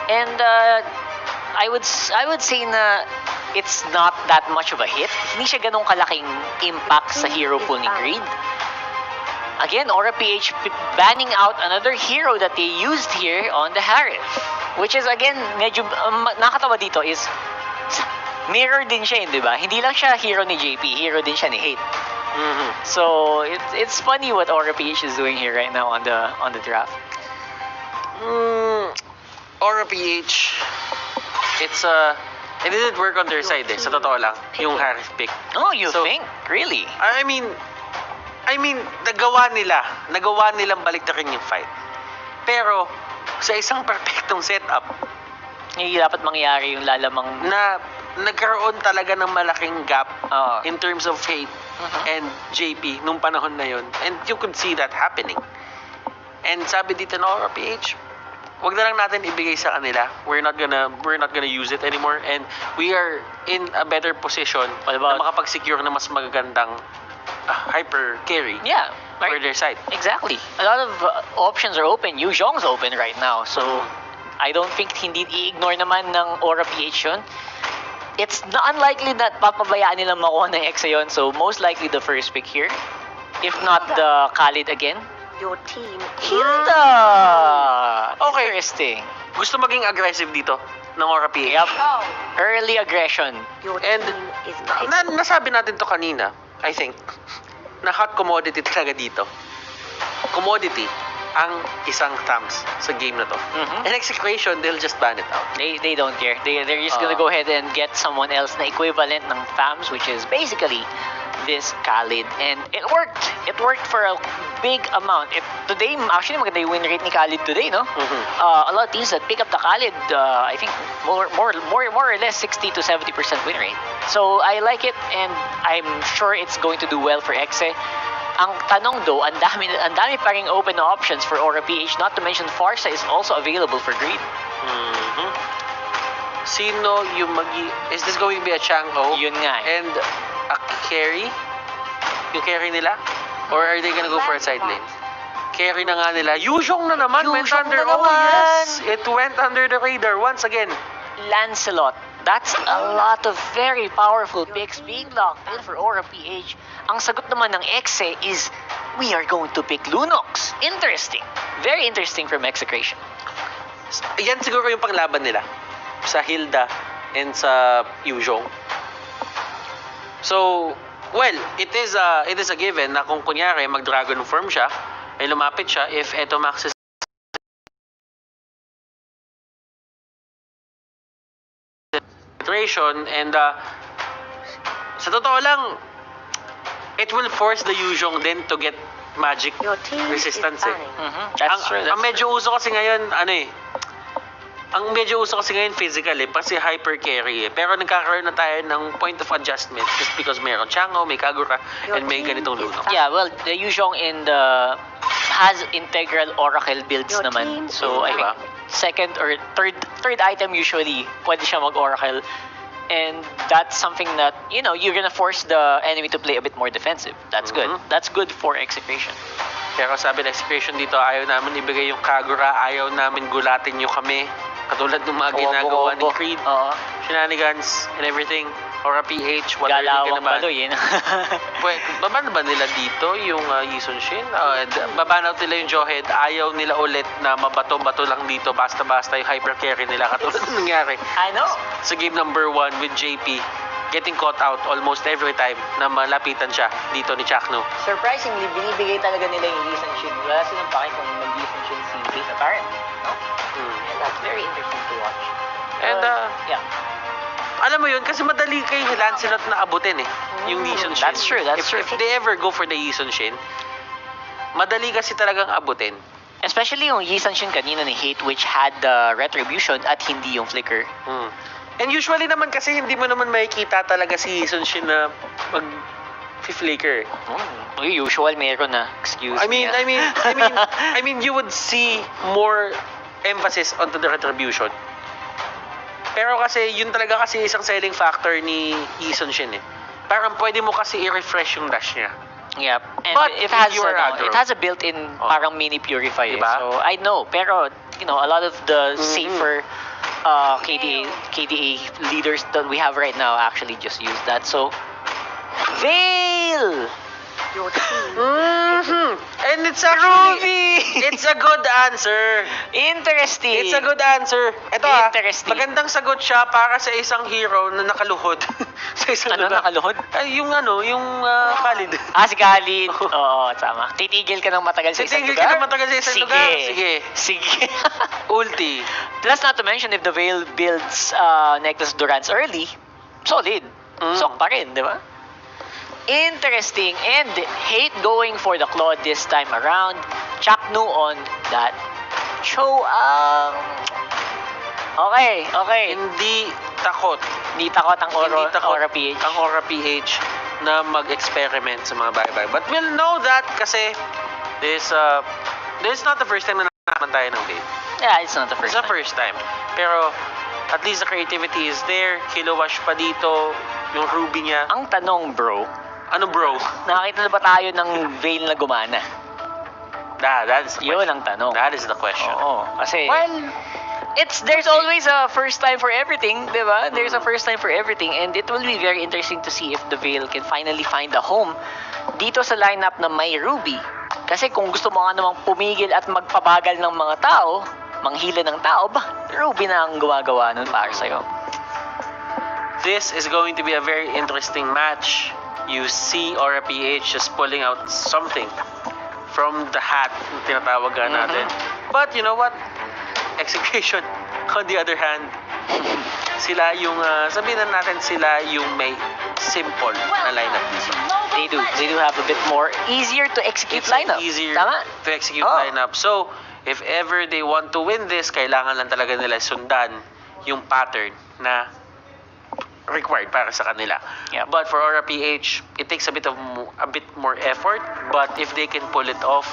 And I would say na it's not that much of a hit. Hindi siya ganong kalaking impact sa hero pool ni Greed. Again, Aura PH banning out another hero that they used here on the Harith. Which is again, medyo nakatawa dito is mirror din siya, di ba? Hindi lang siya hero ni JP, hero din siya ni Hate. So it's funny what Aura PH is doing here right now on the draft. Aura PH, it didn't work on their side sa totoo lang, yung Harith pick. Oh, you So, think? Really? I mean, nagawa nilang baliktarin yung fight. Pero, sa isang perfectong setup, Hindi dapat mangyari yung lalamang... na nagkaroon talaga ng malaking gap Oo. in terms of Fate and JP nung panahon na yun. And you could see that happening. And sabi dito na Aura PH, wag na lang natin ibigay sa kanila. We're not gonna use it anymore, and we are in a better position What about- na makapag-secure na mas magagandang hyper carry Yeah, for right. their side. Exactly. A lot of options are open. Yu Zhong's open right now. So, I don't think hindi i-ignore naman ng Aura PH yun. It's not unlikely that papabayaan nilang makuha ng Exa yun. So, most likely the first pick here. If not the Khalid again. Your team Hilda! Okay. Interesting. Gusto maging aggressive dito ng Aura PH. Yep. Early aggression. Your And team is nasabi natin to kanina, I think, na hot commodity talaga dito. Commodity ang isang Tams sa game na to. And Execration, they'll just ban it out. They don't care. They're just gonna go ahead and get someone else na equivalent ng FAMS, which is basically this Khalid. And it worked. It worked for a big amount. Today, actually, maganda yung win rate ni Khalid today, no? A lot of teams that pick up the Khalid, I think more or less 60 to 70% win rate. So I like it, and I'm sure it's going to do well for Exe. Ang tanong though, ang dami pa ring open na options for Aura PH, not to mention Farsa is also available for Greed. Sino yung is this going to be a Chang'o? Yun nga eh. And a carry? Yung carry nila? Or are they gonna go for a side lane? Carry na nga nila. Yu Zhong na naman went Zhong under. na Oh naman. yes! It went under the radar once again. Lancelot. That's a lot of very powerful picks being locked in for Aura PH. Ang sagot naman ng Exe is, we are going to pick Lunox. Interesting. Very interesting from Execration. Yan siguro yung panglaban nila sa Hilda and sa Yu Zhong. So, well, it is a given na kung kunyari mag-dragon form siya, ay lumapit siya, if Max is and sa totoo lang, it will force the Yu Zhong then to get magic Your team resistance is eh. banning. That's true. Ang medyo uso kasi ngayon, ang medyo uso kasi ngayon physical kasi hyper carry eh. Pero nagkakaroon na tayo ng point of adjustment just because meron Chang'o, may Kagura, and may ganitong Luno. Yeah, well, the Yu Zhong has integral Oracle builds Your naman. team So, I is think second or third item usually pwede siya mag-Oracle. And that's something that, you're gonna force the enemy to play a bit more defensive. That's good. That's good for Execration. Pero sabi ng Execration dito, ayaw namin ibigay yung Kagura, ayaw namin gulatin nyo kami. Katulad ng mga ginagawa ni Creed. Oo. Shenanigans and everything. Or a PH, whatever ka Galawang naman. baloy, yun. Pwede, baban ba nila dito yung Yisun Shin? Babanaw nila yung Jawhead. Ayaw nila ulit na mabato-bato lang dito basta-basta yung hyper carry nila. Katulad ng nangyari I know. sa game number 1 with JP. getting caught out almost every time na malapitan siya dito ni Chakno. Surprisingly, binibigay talaga nila yung Lee San-shin. Wala silang pake kung mag-Lee San-shin si Base apparently. No? And that's very interesting to watch. And, yeah. alam mo yun, kasi madali kay Lancelot na abutin yung Lee Sun-shin. That's true, that's true. If they ever go for the Lee Sun-shin, madali kasi talagang abutin. Especially yung Yi San-shin kanina ni Hate, which had the retribution at hindi yung flicker. And usually naman kasi hindi mo naman makikita talaga si Lee Sun-shin na mag-flicker. Usual meron na. Excuse I me. mean, you would see more emphasis onto the retribution. Pero kasi, yun talaga kasi isang selling factor ni Lee Sun-shin Parang pwede mo kasi i-refresh yung dash niya. Yep. And But it has you are it has a built-in parang mini purifier. Diba? So I know, pero a lot of the safer KDA leaders that we have right now actually just use that. So Veil. And it's actually, it's a good answer. Interesting. It's a good answer. Ito Interesting. magandang sagot siya para sa isang hero na nakaluhod sa isang lugar. Nakaluhod? Ay, yung Khalid. Si Khalid. Oo, tama. Titigil ka ng matagal sa isang lugar? Titigil ka ng matagal sa isang lugar? Sige. Ulti. Plus, not to mention, if the Veil builds Necklace Durance early, solid. Sok pa rin, di ba? Interesting. And Hate going for the claw this time around. Chaknu on that Choang. Okay. Hindi takot. Hindi takot ang Aura PH. Ang Aura PH na mag-experiment sa mga bye-bye. But we'll know that kasi this is not the first time na nakaman tayo ng Veil. Yeah, it's not the first It's the first time. Pero at least the creativity is there. Kilowash pa dito. Yung Ruby niya. Ang tanong, bro. Ano, bro? Nakakita na ba tayo ng Veil na gumana? That is the Yun question. ang tanong. That is the question. Oo. Kasi, there's always a first time for everything, di ba? There's a first time for everything, and it will be very interesting to see if the Veil can finally find a home dito sa lineup na may Ruby. Kasi kung gusto mo nga namang pumigil at magpabagal ng mga tao, manghila ng tao, Ruby na ang gumagawa nun para sa'yo. This is going to be a very interesting match. You see Aura PH just pulling out something from the hat, tinatawag natin. But you know what? Execution, on the other hand, sila yung, sabihin na natin sila yung may simple na lineup dito. They do have a bit more easier to execute lineup. Easier Tama? to execute lineup. So, if ever they want to win this, kailangan lang talaga nila sundan yung pattern na required para sa kanila. Yep. But for Aura PH, it takes a bit more effort. But if they can pull it off,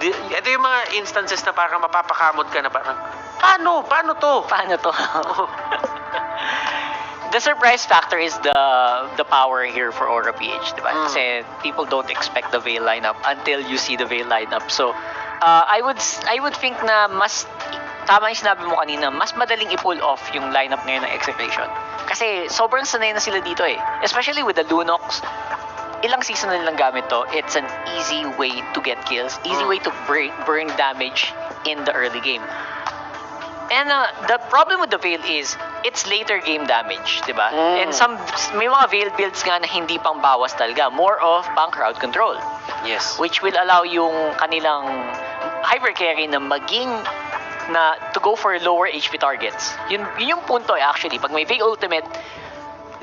ito yung mga instances na parang mapapakamot ka na parang, paano to? Paano to? The surprise factor is the power here for Aura PH, diba? Kasi people don't expect the Veil lineup until you see the Veil lineup. So, I would think na mas tama yung sinabi mo kanina, mas madaling i-pull off yung lineup ngayon ng Execration. Kasi sobrang sanay na sila dito Especially with the Lunox, ilang season na nilang gamit to. It's an easy way to get kills, easy way to burn damage in the early game. And the problem with the Veil is, it's later game damage, di ba? And may mga Veil builds nga na hindi pang bawas talaga. More of pang crowd control. Yes. Which will allow yung kanilang hyper carry na to go for lower HP targets. Yun yung punto actually. Pag may Veil Ultimate,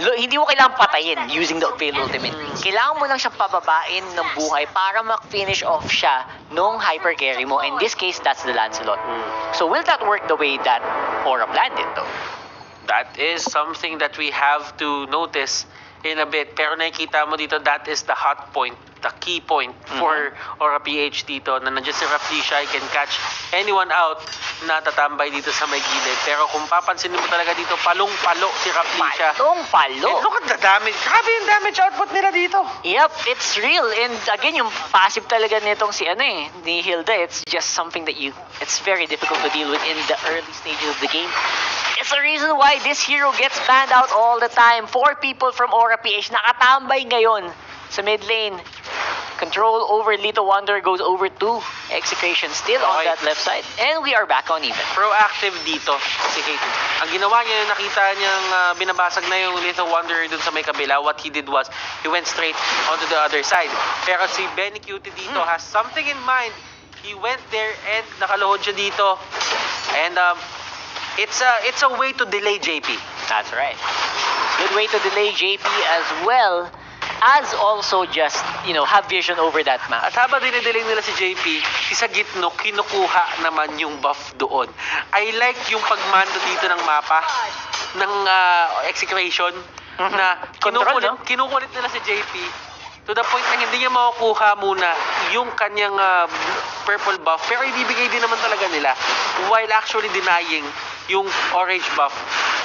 hindi mo kailangan patayin using the Veil Ultimate. Kailangan mo lang siyang pababain ng buhay para ma-finish off siya nung hyper carry mo. In this case, that's the Lancelot. So will that work the way that Aura planned it though? That is something that we have to notice in a bit. Pero nakikita mo dito, that is the hot point, the key point for Aura PH dito, na nandiyan si Rafflesia, I can catch anyone out na tatambay dito sa may gilid. Pero kung papansinin mo talaga dito, palong-palo si Rafflesia. Palong-palo? And look at the damage. Grabe yung damage output nila dito. Yep, it's real. And again, yung passive talaga nitong ni Hilda, it's just something that it's very difficult to deal with in the early stages of the game. It's the reason why this hero gets banned out all the time. 4 people from Aura PH nakatambay ngayon sa mid lane. Control over Lito Wonder goes over to Execration still on Okay. that left side. And we are back on even. Proactive dito si Hate. Ang ginawa niya, nakita niyang binabasag na yung Little Wonder dun sa may kabila. What he did was, he went straight onto the other side. Pero si Benny Cutie dito has something in mind. He went there and nakaluhod siya dito. And it's a way to delay JP. That's right. Good way to delay JP as well as also just, have vision over that map. At habang dinidelay nila si JP, sa gitno, kinukuha naman yung buff doon. I like yung pagmando dito ng mapa, ng Execration, na Control, no? kinukulit nila si JP to the point na hindi niya makukuha muna yung kanyang purple buff, pero ibibigay din naman talaga nila while actually denying yung orange buff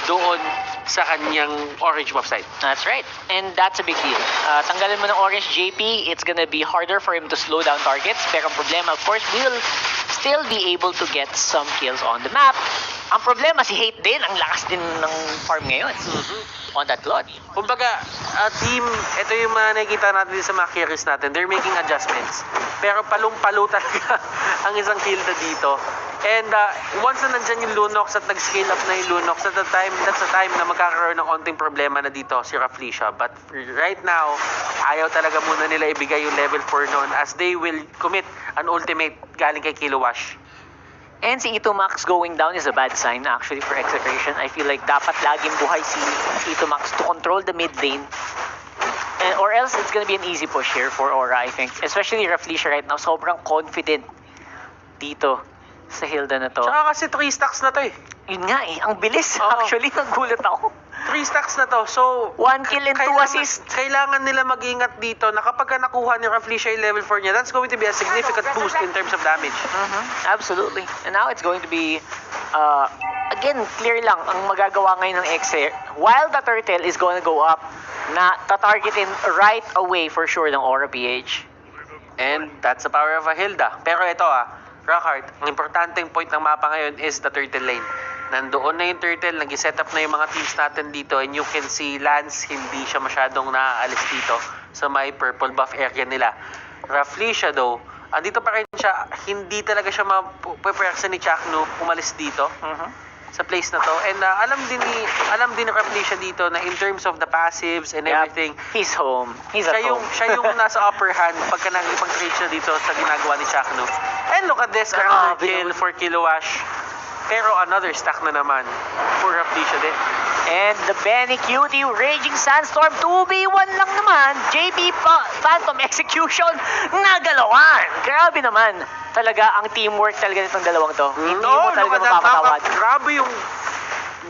doon sa kanyang orange buff side. That's right. And that's a big deal. Tanggalin mo ng orange JP, it's gonna be harder for him to slow down targets. Pero ang problema, of course, we'll still be able to get some kills on the map. Ang problema, si Hate din, ang lakas din ng farm ngayon. On that lot. Kumbaga, team, ito yung mga nakikita natin sa mga carries natin. They're making adjustments. Pero palong-palo talaga ang isang kilda dito. And once na nandyan yung Lunox at nag-scale up na yung Lunox, that's the time na magkakaroon ng konting problema na dito si Raflesia. But right now, ayaw talaga muna nila ibigay yung level 4 noon as they will commit an ultimate galing kay Kilowash. And si Ito Max going down is a bad sign actually for Execration. I feel like dapat laging buhay si Ito Max to control the mid lane. Or else it's gonna be an easy push here for Aura, I think. Especially Raflesia right now, sobrang confident dito sa Hilda na to. Tsaka kasi 3 stacks na to eh. Yun nga eh, ang bilis. Oo. Actually, nagulat ako. 3 stacks na to. So, 1 kill and 2 assists. Kailangan nila mag-ingat dito na kapag nakuha ni Raflesia yung level 4 niya, that's going to be a significant boost in terms of damage. Absolutely. And now it's going to be, again, clear lang ang magagawa ngayon ng Exe. While the turtle is going to go up, na tatargetin right away for sure ng Aura PH. And that's the power of a Hilda. Pero ito Rockhart, ang importanteng point ng mapa ngayon is the turtle lane. Nandoon na yung turtle, nag-set up na yung mga teams natin dito, and you can see Lance, hindi siya masyadong naaalis dito sa may purple buff area nila. Raflesia though, andito pa rin siya, hindi talaga siya mapupersa ni Chakno umalis dito sa place na to. And alam din ni Raflesia dito na in terms of the passives and everything, He's home. He's at home. siya yung nasa upper hand pagka nag-ipag-trade siya dito sa ginagawa ni Chakno. And look at this, another Grabe kill naman. for Kilowash. Pero another stack na naman for Raflesia din. And the Benny Cutie Raging Sandstorm 2v1 lang naman. JP Phantom Execution nagalawan. Grabe naman. Talaga ang teamwork talaga nitong dalawang to. Hindi mo talaga mapapatawad. Grabe yung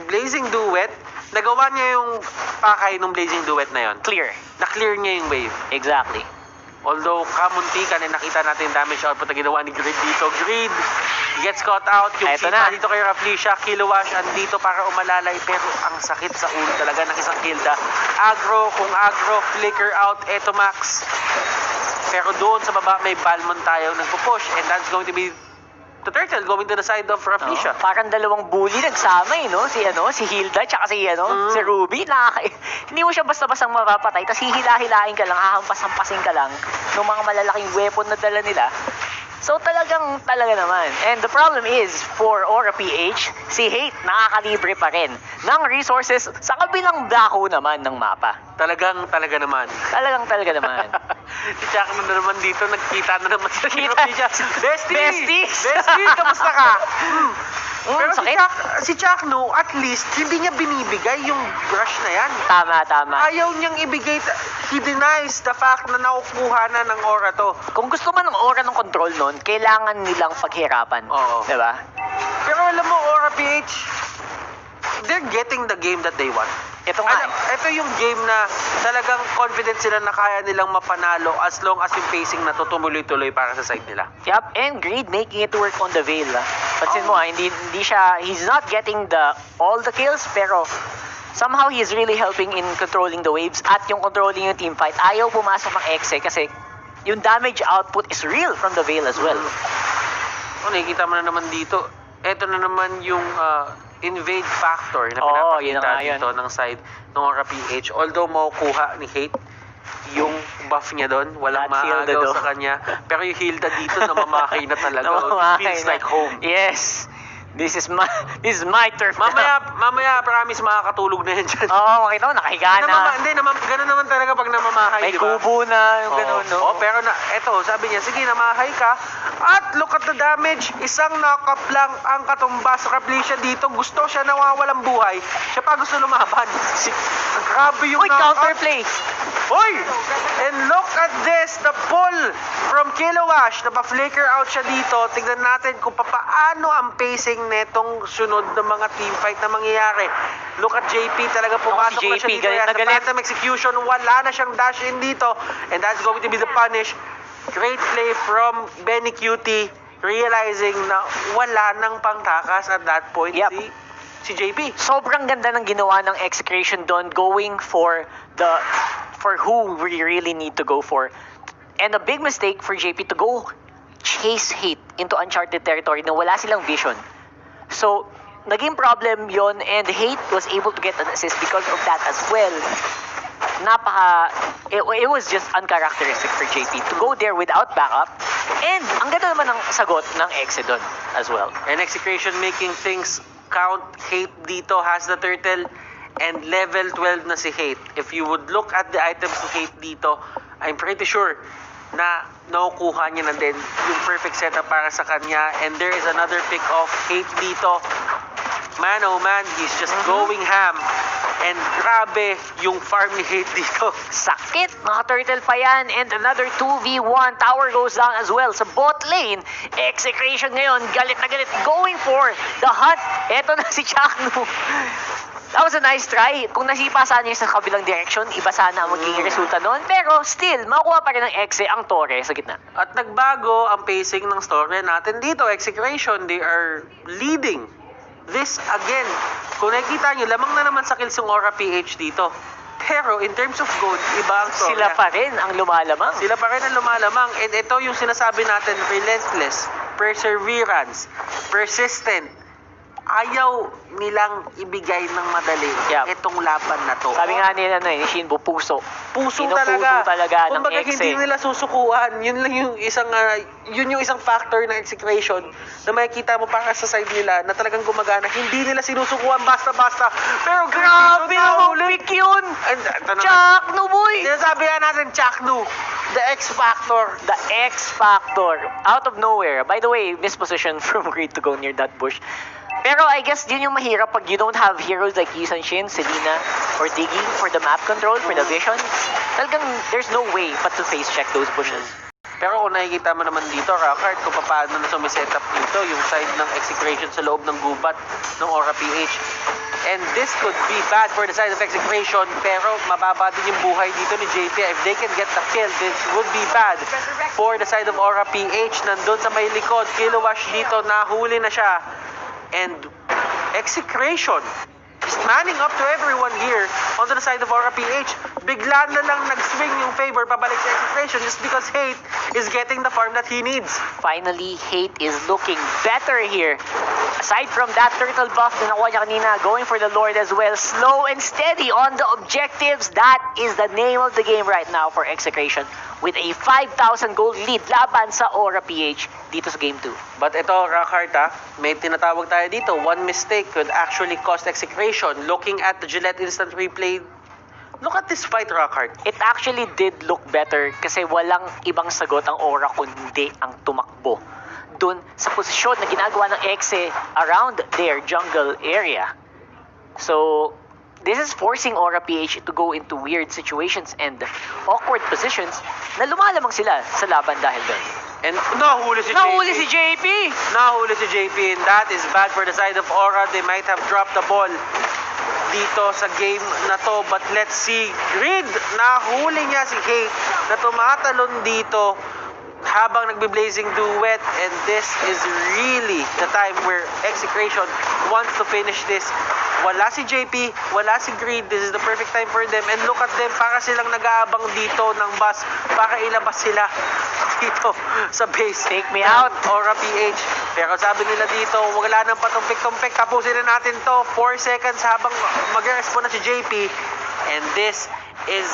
Blazing Duet. Nagawa niya yung pakay ng Blazing Duet na yon. Clear. Na-clear niya yung wave. Exactly. Although kamuntikan nakita natin yung damage output na ginawa ni Grid dito. Grid gets caught out. Yung Eto kita na. dito kay Raflesia, Kilowash andito para umalalay, pero ang sakit sa ulo talaga ng isang kilda. Kung agro, flicker out, eto Max. Pero doon sa baba may Balmon tayo nagpo-push, and that's going to be the turtle going to the side of Raflesia. Parang dalawang bully nagsama no? Si Hilda tsaka si Ruby. Hindi mo siya basta-bastang mapapatay, tapos hihila-hilain ka lang, hahampas-hampasin ka lang ng mga malalaking weapon na dala nila. So talaga naman. And the problem is, for Aura PH, si Hate nakakalibre pa rin ng resources sa kabilang dako naman ng mapa. Talaga naman. Talaga naman. Si Chakno na naman dito, nagkita na naman sa Kita. Raflesia. Bestie! Besties! Bestie, kamusta ka? Pero sakit. si Chakno, at least, hindi niya binibigay yung brush na yan. Tama. Ayaw niyang ibigay, he denies the fact na nakukuha na ng Aura to. Kung gusto man ng Aura ng control nun, kailangan nilang paghirapan. Oo. Diba? Pero alam mo, Aura PH, they're getting the game that they want. Ito nga Ito yung game na talagang confident sila na kaya nilang mapanalo as long as yung pacing na to tumuloy-tuloy para sa side nila. Yup, and Greed making it work on the Veil. Pansin mo, hindi siya, he's not getting all the kills, pero somehow he's really helping in controlling the waves at yung controlling yung team fight. Ayaw pumasok ng Exe kasi yung damage output is real from the Veil as well. Nakikita mo na naman dito, eto na naman yung invade factor na Yun na pinapakita nga yun. dito ng side ng Aura PH. Although makukuha ni Hate yung buff niya doon. Walang Not Hilda maagaw daw. sa kanya. Pero yung Hilda dito, namamahay na talaga. Namamahay Feels na. like home. Yes. This is my turf now. Mamaya, promise, makakatulog na yan dyan. Oo, makita mo, nakahiga na. Hindi, ganun naman talaga pag namamahay, May di ba? kubo na, yung ganun, no? Oh, pero eto, sabi niya, sige, namahay ka. At look at the damage. Isang knock-up lang ang katumbas sa Kaplisya dito. Gusto siya nawawalang buhay. Siya pa gusto lumaban. Grabe yung Uy, knock-up. counterplay. Hoy! And look at this, the pull from Kilowash. Napa-flicker out siya dito. Tignan natin kung paano ang pacing netong sunod ng mga teamfight na mangyayari. Look at JP, talaga pumasok si na siya JP, dito. galit na Sa galit. Phantom Execution, wala na siyang dash in dito. And that's going to be the punish. Great play from Benny Cutie, realizing na wala nang pangtakas at that point Yep. si JP. Sobrang ganda ng ginawa ng Execration doon, going for who we really need to go for. And a big mistake for JP to go chase Hate into uncharted territory na wala silang vision. So, naging problem yon, and Hate was able to get an assist because of that as well. It was just uncharacteristic for JP to go there without backup. And ang ganda naman ng sagot ng Exe doon as well. And Execration making things count. Hate dito has the turtle and level 12 na si Hate. If you would look at the items ni Hate dito, I'm pretty sure na nakukuha niya na din yung perfect setup para sa kanya. And there is another pick of Hate dito. Man, oh man, he's just going ham. And grabe yung farm ni Hate dito. Sakit! Naka-turtle pa yan. And another 2v1. Tower goes down as well. Sa bot lane, Execration ngayon, galit na galit. Going for the hunt. Eto na si Chakno. That was a nice try. Kung nasipa sana niya sa kabilang direction, iba sana ang magiging resulta noon. Pero still, makuha pa rin ng Exe ang Torre sa gitna. At nagbago ang pacing ng story natin dito. Execration, they are leading. This again, kung nakikita nyo, lamang na naman sa kills yung Aura PH dito. Pero in terms of gold, iba ang story. Sila pa rin ang lumalamang. Sila pa rin ang lumalamang. And ito yung sinasabi natin, relentless, perseverance, persistent. Ayaw nilang ibigay ng madali itong laban na to. Sabi nga nila ni Shinbo, puso. Puso Pinupuso talaga ng Kumbaga Exe. hindi nila susukuan. Yun lang yung isang factor ng Execration na makikita mo para sa side nila na talagang gumagana. Hindi nila sinusukuan basta-basta. Pero Grabe naman pick yun! Chakno boy! Sinasabi nga natin, Chakno, the X Factor. The X Factor. Out of nowhere. By the way, misposition from Creed to go near that bush. Pero I guess yun yung mahirap pag you don't have heroes like Yusan Shin, Selena, or Diggy for the map control, for the vision. Talagang there's no way but to face check those bushes. Pero kung nakikita mo naman dito, Rockart, kung paano na sumisetup dito, yung side ng Execration sa loob ng gubat ng Aura PH. And this could be bad for the side of Execration, pero mababa din yung buhay dito ni JP. If they can get the kill, this would be bad for the side of Aura PH. Nandun sa may likod, Kilowash dito, nahuli na siya. And Execration is manning up to everyone here on the side of Aura PH. Bigla na lang nag-swing yung favor pabalik sa Execration just because Hate is getting the farm that he needs. Finally, Hate is looking better here. Aside from that turtle buff na nakuha niya kanina, going for the Lord as well. Slow and steady on the objectives. That is the name of the game right now for Execration. With a 5,000 gold lead laban sa Aura PH dito sa Game 2. But ito, Rockart, may tinatawag tayo dito. One mistake could actually cost Execration. Looking at the Gillette Instant Replay, look at this fight, Rockart. It actually did look better kasi walang ibang sagot ang Aura kundi ang tumakbo dun sa posisyon na ginagawa ng Exe around their jungle area. So, this is forcing Aura PH to go into weird situations and awkward positions na lumalamang sila sa laban dahil doon. And nahuli si JP. Nahuli si JP, and that is bad for the side of Aura. They might have dropped the ball dito sa game na to, but let's see. Grid, nahuli niya si Hate na tumatalon dito habang nagbe-blazing duet, and this is really the time where Execration wants to finish this. Wala si JP, wala si Greed. This is the perfect time for them, and look at them, para silang nag-aabang dito ng bus para ilabas sila dito sa base. Take me out. Aura PH. Pero sabi nila dito, wala nang patumpik-tumpik, tapusin na natin to. 4 seconds habang mag-respond na si JP, and this is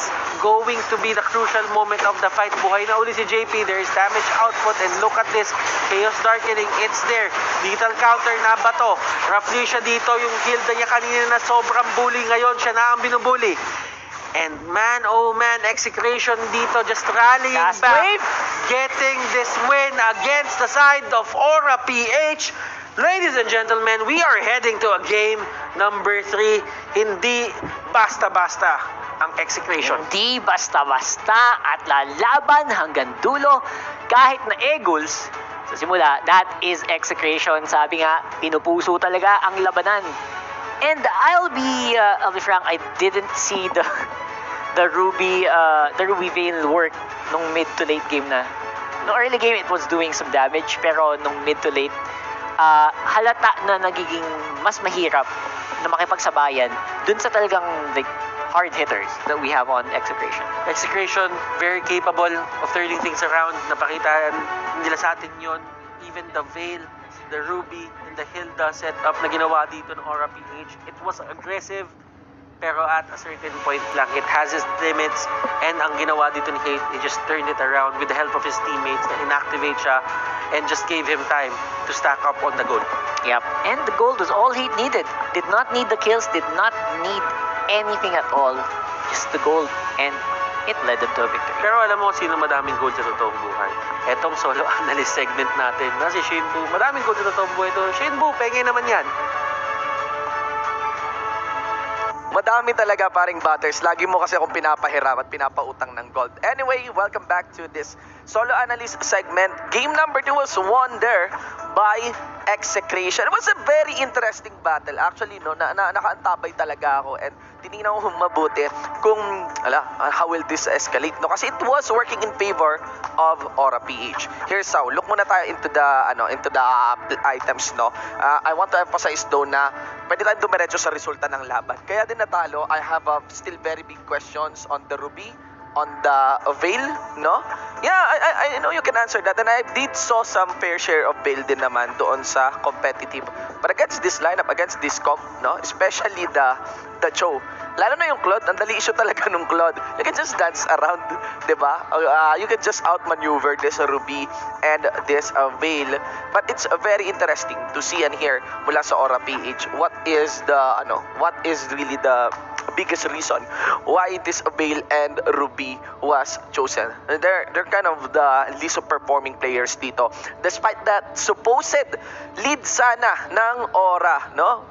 going to be the crucial moment of the fight. Buhay na uli si JP. There is damage output and look at this. Chaos Darkening, it's there. Lethal counter na ba to? Roughly siya dito. Yung Hilda niya kanina na sobrang bully. Ngayon siya na ang binubully. And man, oh man, Execration dito just rallying Last back. wave. Getting this win against the side of Aura PH. Ladies and gentlemen, we are heading to a game number 3. Hindi basta-basta ang Execration. Hindi basta-basta at lalaban hanggang dulo kahit na Eagles sa simula. That is Execration. Sabi nga, pinupuso talaga ang labanan. And I'll be frank, I didn't see the Ruby Veil work nung mid to late game na. No early game it was doing some damage, pero nung mid to late halata na nagiging mas mahirap na makipagsabayan dun sa talagang like hard hitters that we have on Execration. Execration, very capable of turning things around. Napakita nila sa atin yun. Even the Veil, the Ruby, and the Hilda setup na ginawa dito ng Aura PH. It was aggressive, pero at a certain point lang, it has its limits. And ang ginawa dito ni Hate, he just turned it around with the help of his teammates na inactivate siya and just gave him time to stack up on the goal. Yep. And the gold was all Heat needed. Did not need the kills, did not need anything at all. Just the gold. And it led them to a victory. Pero alam mo sino madaming gold sa totoong buhay? Etong solo analyst segment natin na si Shinbu. Madaming gold sa totoong buhay ito. Shinbu, penge naman yan. Madami talaga paring butters. Lagi mo kasi akong pinapahiram at pinapautang ng gold. Anyway, welcome back to this solo analyst segment. Game number 2 was won there by Execration. It was a very interesting battle. Actually, no, nakaantabay talaga ako and tinignan ko mabuti kung how will this escalate, no? Kasi it was working in favor of Aura PH. Here's how. Look muna tayo into the items, no? I want to emphasize though na pwede tayong dumiretso sa resulta ng laban. Kaya din natalo, I have still very big questions on the Ruby, on the Veil, no? Yeah, I know you can answer that. And I did saw some fair share of Veil din naman doon sa competitive. But against this lineup, against this comp, no? Especially the Cho. Lalo na yung Claude, ang dali issue talaga nung Claude. You can just dance around, di ba? You can just outmaneuver this Ruby and this Veil. But it's very interesting to see and hear mula sa Aura PH what is really the biggest reason why this Veil and Ruby was chosen. They're kind of the least performing players dito. Despite that supposed lead sana ng Aura, no?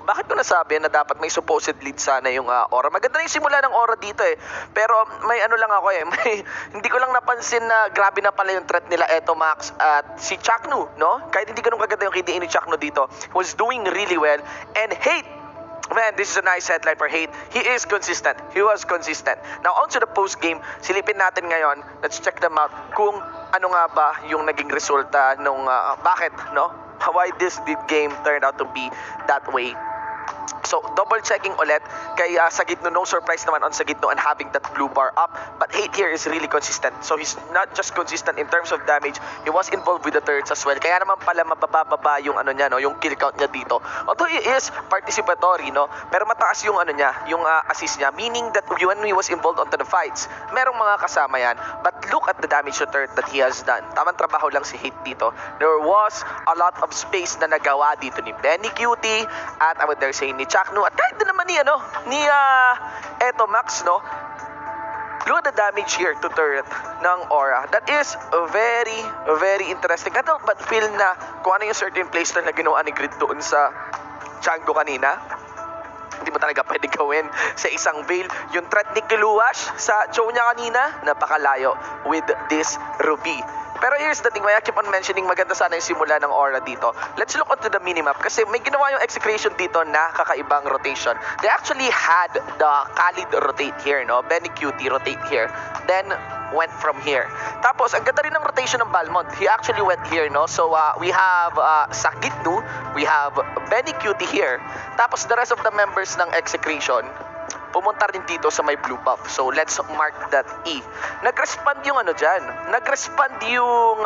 Bakit ko nasabi na dapat may supposed lead sana yung Aura? Maganda na yung simula ng Aura dito eh. Pero may lang ako eh. Hindi ko lang napansin na grabe na pala yung threat nila Eto Max at si Chaknu, no? Kahit hindi ganun kaganda yung KDA ni Chaknu dito, was doing really well. And Hate, man, this is a nice headline for Hate. He is consistent. He was consistent. Now, on to the post-game. Silipin natin ngayon. Let's check them out kung ano nga ba yung naging resulta nung bakit, no? Why this game turned out to be that way. So, double checking ulit kay Sagitno. No surprise naman on Sagitno and having that blue bar up. But Hate here is really consistent. So, he's not just consistent in terms of damage. He was involved with the turrets as well. Kaya naman pala mababa yung niya, no, yung kill count niya dito. Although he is participatory, no, pero mataas yung niya, yung assist niya. Meaning that when he was involved onto the fights, merong mga kasama yan. But look at the damage to turret that he has done. Tamang trabaho lang si Hate dito. There was a lot of space na nagawa dito ni Benny Cutie at I would dare say ni Chaknu at kahit din naman ni Eto Max, no? Look at the damage here to turret ng Aura. That is very, very interesting. Ano but feel na kung ano yung certain playstyle na ginawa ni Grid doon sa Django kanina, hindi mo talaga pwede gawin sa isang Veil. Yung threat ni Kiluwash sa show niya kanina, napakalayo with this Ruby. Pero here's the thing, I keep on mentioning maganda sana yung simula ng Aura dito. Let's look onto the minimap kasi may ginawa yung Execration dito na kakaibang rotation. They actually had the Khalid rotate here, no? Benny Cutie rotate here. Then went from here. Tapos ang ganda rin ng rotation ng Balmond. He actually went here, no? So we have Sagitnu, we have Benny Cutie here. Tapos the rest of the members ng Execration pumunta rin dito sa may blue buff. So, let's mark that E. Nag-respond yung dyan. Nag-respond yung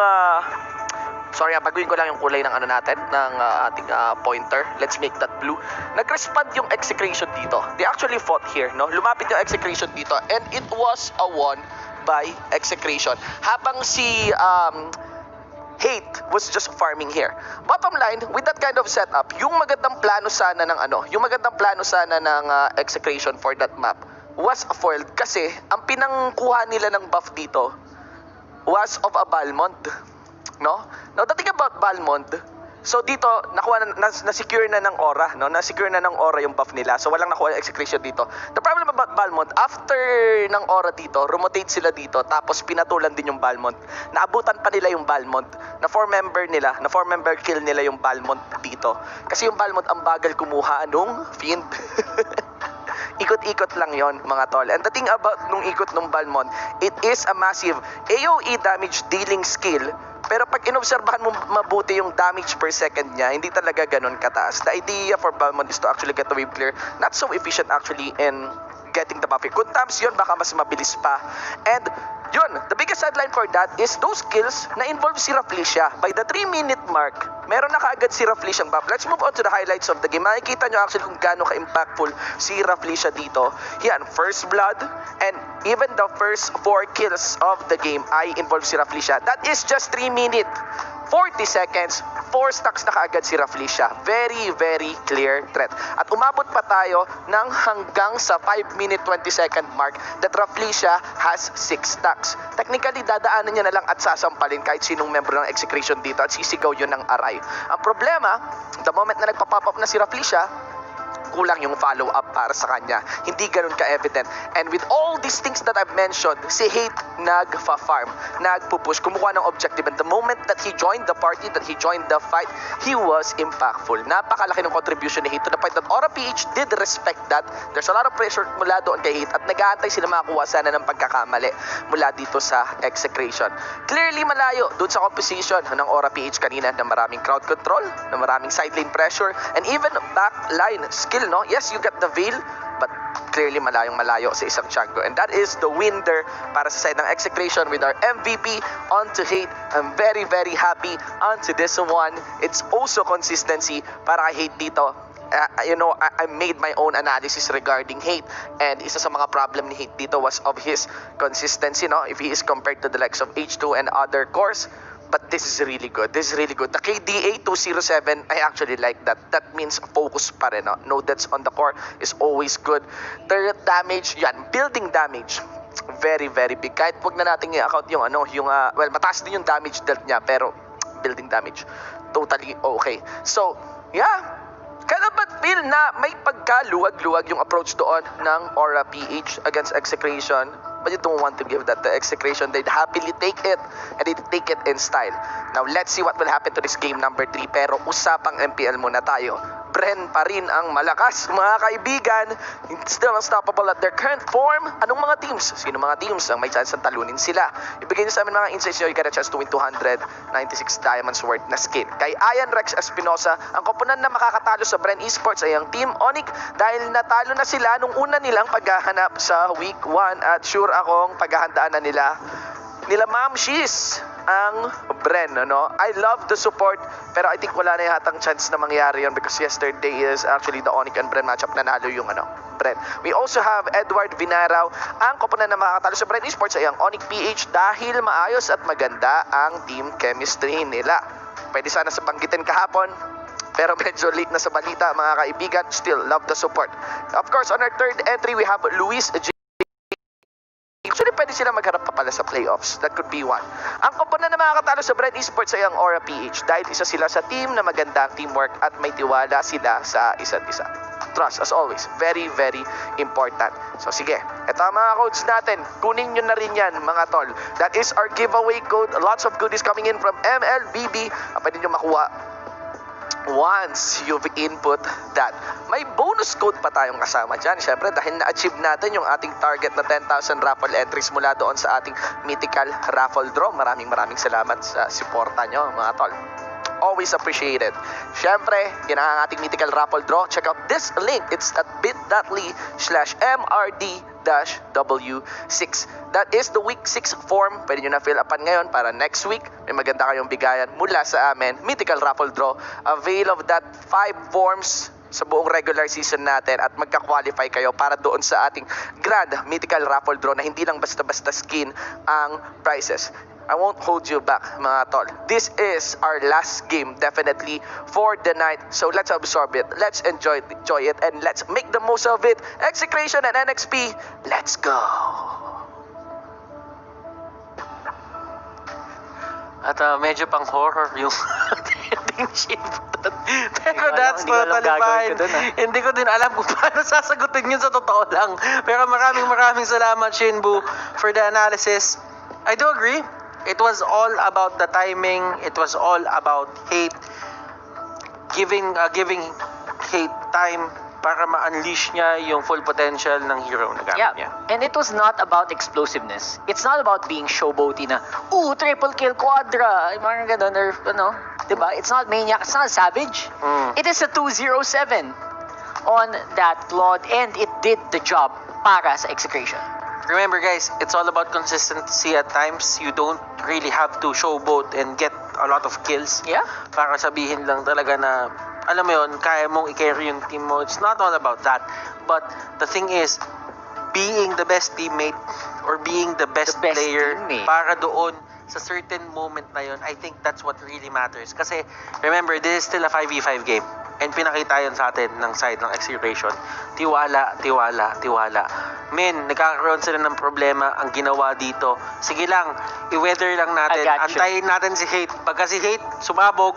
Sorry, baguhin ko lang yung kulay ng ano natin, ng ating pointer. Let's make that blue. Nag-respond yung Execration dito. They actually fought here, no? Lumapit yung Execration dito and it was a won by Execration. Habang si Hate was just farming here. Bottom line, with that kind of setup, yung magandang plano sana ng Execration for that map was foiled kasi ang pinangkuha nila ng buff dito was of a Balmond. No? Now, the thing about Balmond, so dito, na-secure na ng aura, no? Na-secure na ng aura yung buff nila. So, walang nakuha yung Execration dito. The problem about Balmond, after ng aura dito, rotate sila dito, tapos pinatulan din yung Balmond. Naabutan pa nila yung Balmond. Na 4-member kill nila yung Balmond dito. Kasi yung Balmond, ang bagal kumuha nung Fiend. Ikot-ikot lang yon mga tol. And the thing about nung ikot nung Balmond, it is a massive AoE damage dealing skill. Pero pag inobserbahan mo mabuti yung damage per second niya, hindi talaga ganun kataas. The idea for Balmond is to actually get the wave clear. Not so efficient actually in getting the buff. Kung times yun, baka mas mabilis pa. And yun, the biggest headline for that is those kills na involve si Rafflesia. By the 3-minute mark, meron na kaagad si Rafflesia ang buff. Let's move on to the highlights of the game. Makikita nyo actually kung gaano ka-impactful si Rafflesia dito. Yan, first blood, and even the first 4 kills of the game ay involve si Rafflesia. That is just 3 minutes. 40 seconds, 4 stacks na kaagad si Rafflesia. Very, very clear threat. At umabot pa tayo ng hanggang sa 5 minute 20 second mark that Rafflesia has 6 stacks. Technically, dadaanan niya na lang at sasampalin kahit sinong member ng Execration dito at sisigaw yun ng aray. Ang problema, the moment na nagpa-pop up na si Rafflesia, kulang yung follow-up para sa kanya. Hindi ganun ka-evident. And with all these things that I've mentioned, si Hate nagfa-farm, nagpupush, kumukuha ng objective. And the moment that he joined the party, that he joined the fight, he was impactful. Napakalaki ng contribution ni Hate to the point that Aura PH did respect that. There's a lot of pressure mula doon kay Hate at nag-aantay sila makakuha sana ng pagkakamali mula dito sa Execration. Clearly malayo doon sa composition ng Aura PH kanina na maraming crowd control, na maraming side lane pressure, and even backline skill, no? Yes, you got the veil, but clearly malayo sa isang Chango. And that is the win there para sa side ng Execration with our MVP onto Hate. I'm very, very happy onto this one. It's also consistency para kay Hate dito. I made my own analysis regarding Hate, and isa sa mga problem ni Hate dito was of his consistency, no? If he is compared to the likes of H2 and other cores. But this is really good. This is really good. The KDA 207, I actually like that. That means focus pa rin. No? No deaths on the core is always good. Turret damage, yan. Building damage, very, very big. Kahit wag na natin i-account yung well, mataas din yung damage dealt niya, pero building damage, totally okay. So, yeah. Kaya ba't feel na may pagkaluwag-luwag yung approach doon ng Aura PH against Execration? But you don't want to give that to Execration. They'd happily take it, and they'd take it in style. Now, let's see what will happen to this game number 3. Pero usapang MPL muna tayo. Bren pa rin ang malakas, mga kaibigan. Still unstoppable at their current form. Anong mga teams? Sino mga teams ang may chance na talunin sila? Ibigay niyo sa amin mga insights nyo. You get a chance to win 296 diamonds worth na skin. Kay Ian Rex Espinosa, ang koponan na makakatalo sa Bren Esports ay ang Team Onyx dahil natalo na sila nung una nilang paghahanap sa week 1 at sure akong paghahandaan na nila Ma'am Shiz ang Bren, no? I love the support, pero I think wala na yatang chance na mangyari yun because yesterday is actually the Onyx and Bren matchup, nanalo yung Bren. We also have Edward Vinaraw. Ang koponan na makakatalo sa Bren Esports ay ang Onyx PH dahil maayos at maganda ang team chemistry nila. Pwede sana sa banggitin kahapon, pero medyo late na sa balita, mga kaibigan. Still, love the support. Of course, on our third entry, we have Luis J. Actually, pwede sila magharap pa pala sa playoffs. That could be one. Ang koponan na makakatalo sa Bren Esports ay ang Aura PH dahil isa sila sa team na magandang teamwork at may tiwala sila sa isa't isa. Trust, as always, very, very important. So, sige. Ito ang mga codes natin. Kunin nyo na rin yan, mga tol. That is our giveaway code. Lots of goodies coming in from MLBB. Pwede nyo makuha once you've input that. May bonus code pa tayong kasama dyan. Siyempre, dahil na-achieve natin yung ating target na 10,000 raffle entries mula doon sa ating mythical raffle draw. Maraming salamat sa suporta nyo, mga tol. Always appreciated. Siyempre, yan ang ating mythical raffle draw. Check out this link. It's at bit.ly/MRD W6. That is the week 6 form. Pwede nyo na fill upan ngayon para next week may maganda kayong bigayan mula sa amin. Mythical Raffle Draw. Avail of that 5 forms sa buong regular season natin at magka-qualify kayo para doon sa ating Grand Mythical Raffle Draw na hindi lang basta-basta skin ang prizes. I won't hold you back, mga tol. This is our last game, definitely, for the night. So let's absorb it, let's enjoy it, and let's make the most of it. Execration and NXP, let's go! At medyo pang horror yung ending shift. Pero that's Hindi ko alam totally gagawin fine. ko dun, Hindi ko din alam kung paano sasagutin yun sa totoo lang. Pero maraming salamat, Shinbu, for the analysis. I do agree. It was all about the timing. It was all about hate. Giving hate time para ma-unleash niya yung full potential ng hero na gamit niya. And it was not about explosiveness. It's not about being showboaty na, triple kill quadra, mga ganun, or ano, diba? It's not maniac, it's not savage. It is a 207 on that Claude, and it did the job para sa Execration. Remember guys, it's all about consistency at times. You don't really have to showboat and get a lot of kills. Yeah. Para sabihin lang talaga na, alam mo yun, kaya mong i-carry yung team mo. It's not all about that. But the thing is, being the best teammate or being the best player teammate. Para doon sa certain moment na yun, I think that's what really matters. Kasi, remember, this is still a 5v5 game. And pinakita yun sa atin ng side ng Execration. Tiwala. Men, nagkakaroon sila ng problema. Ang ginawa dito, sige lang, i-weather lang natin. Antayin natin si Hate. Pagka si Hate sumabog,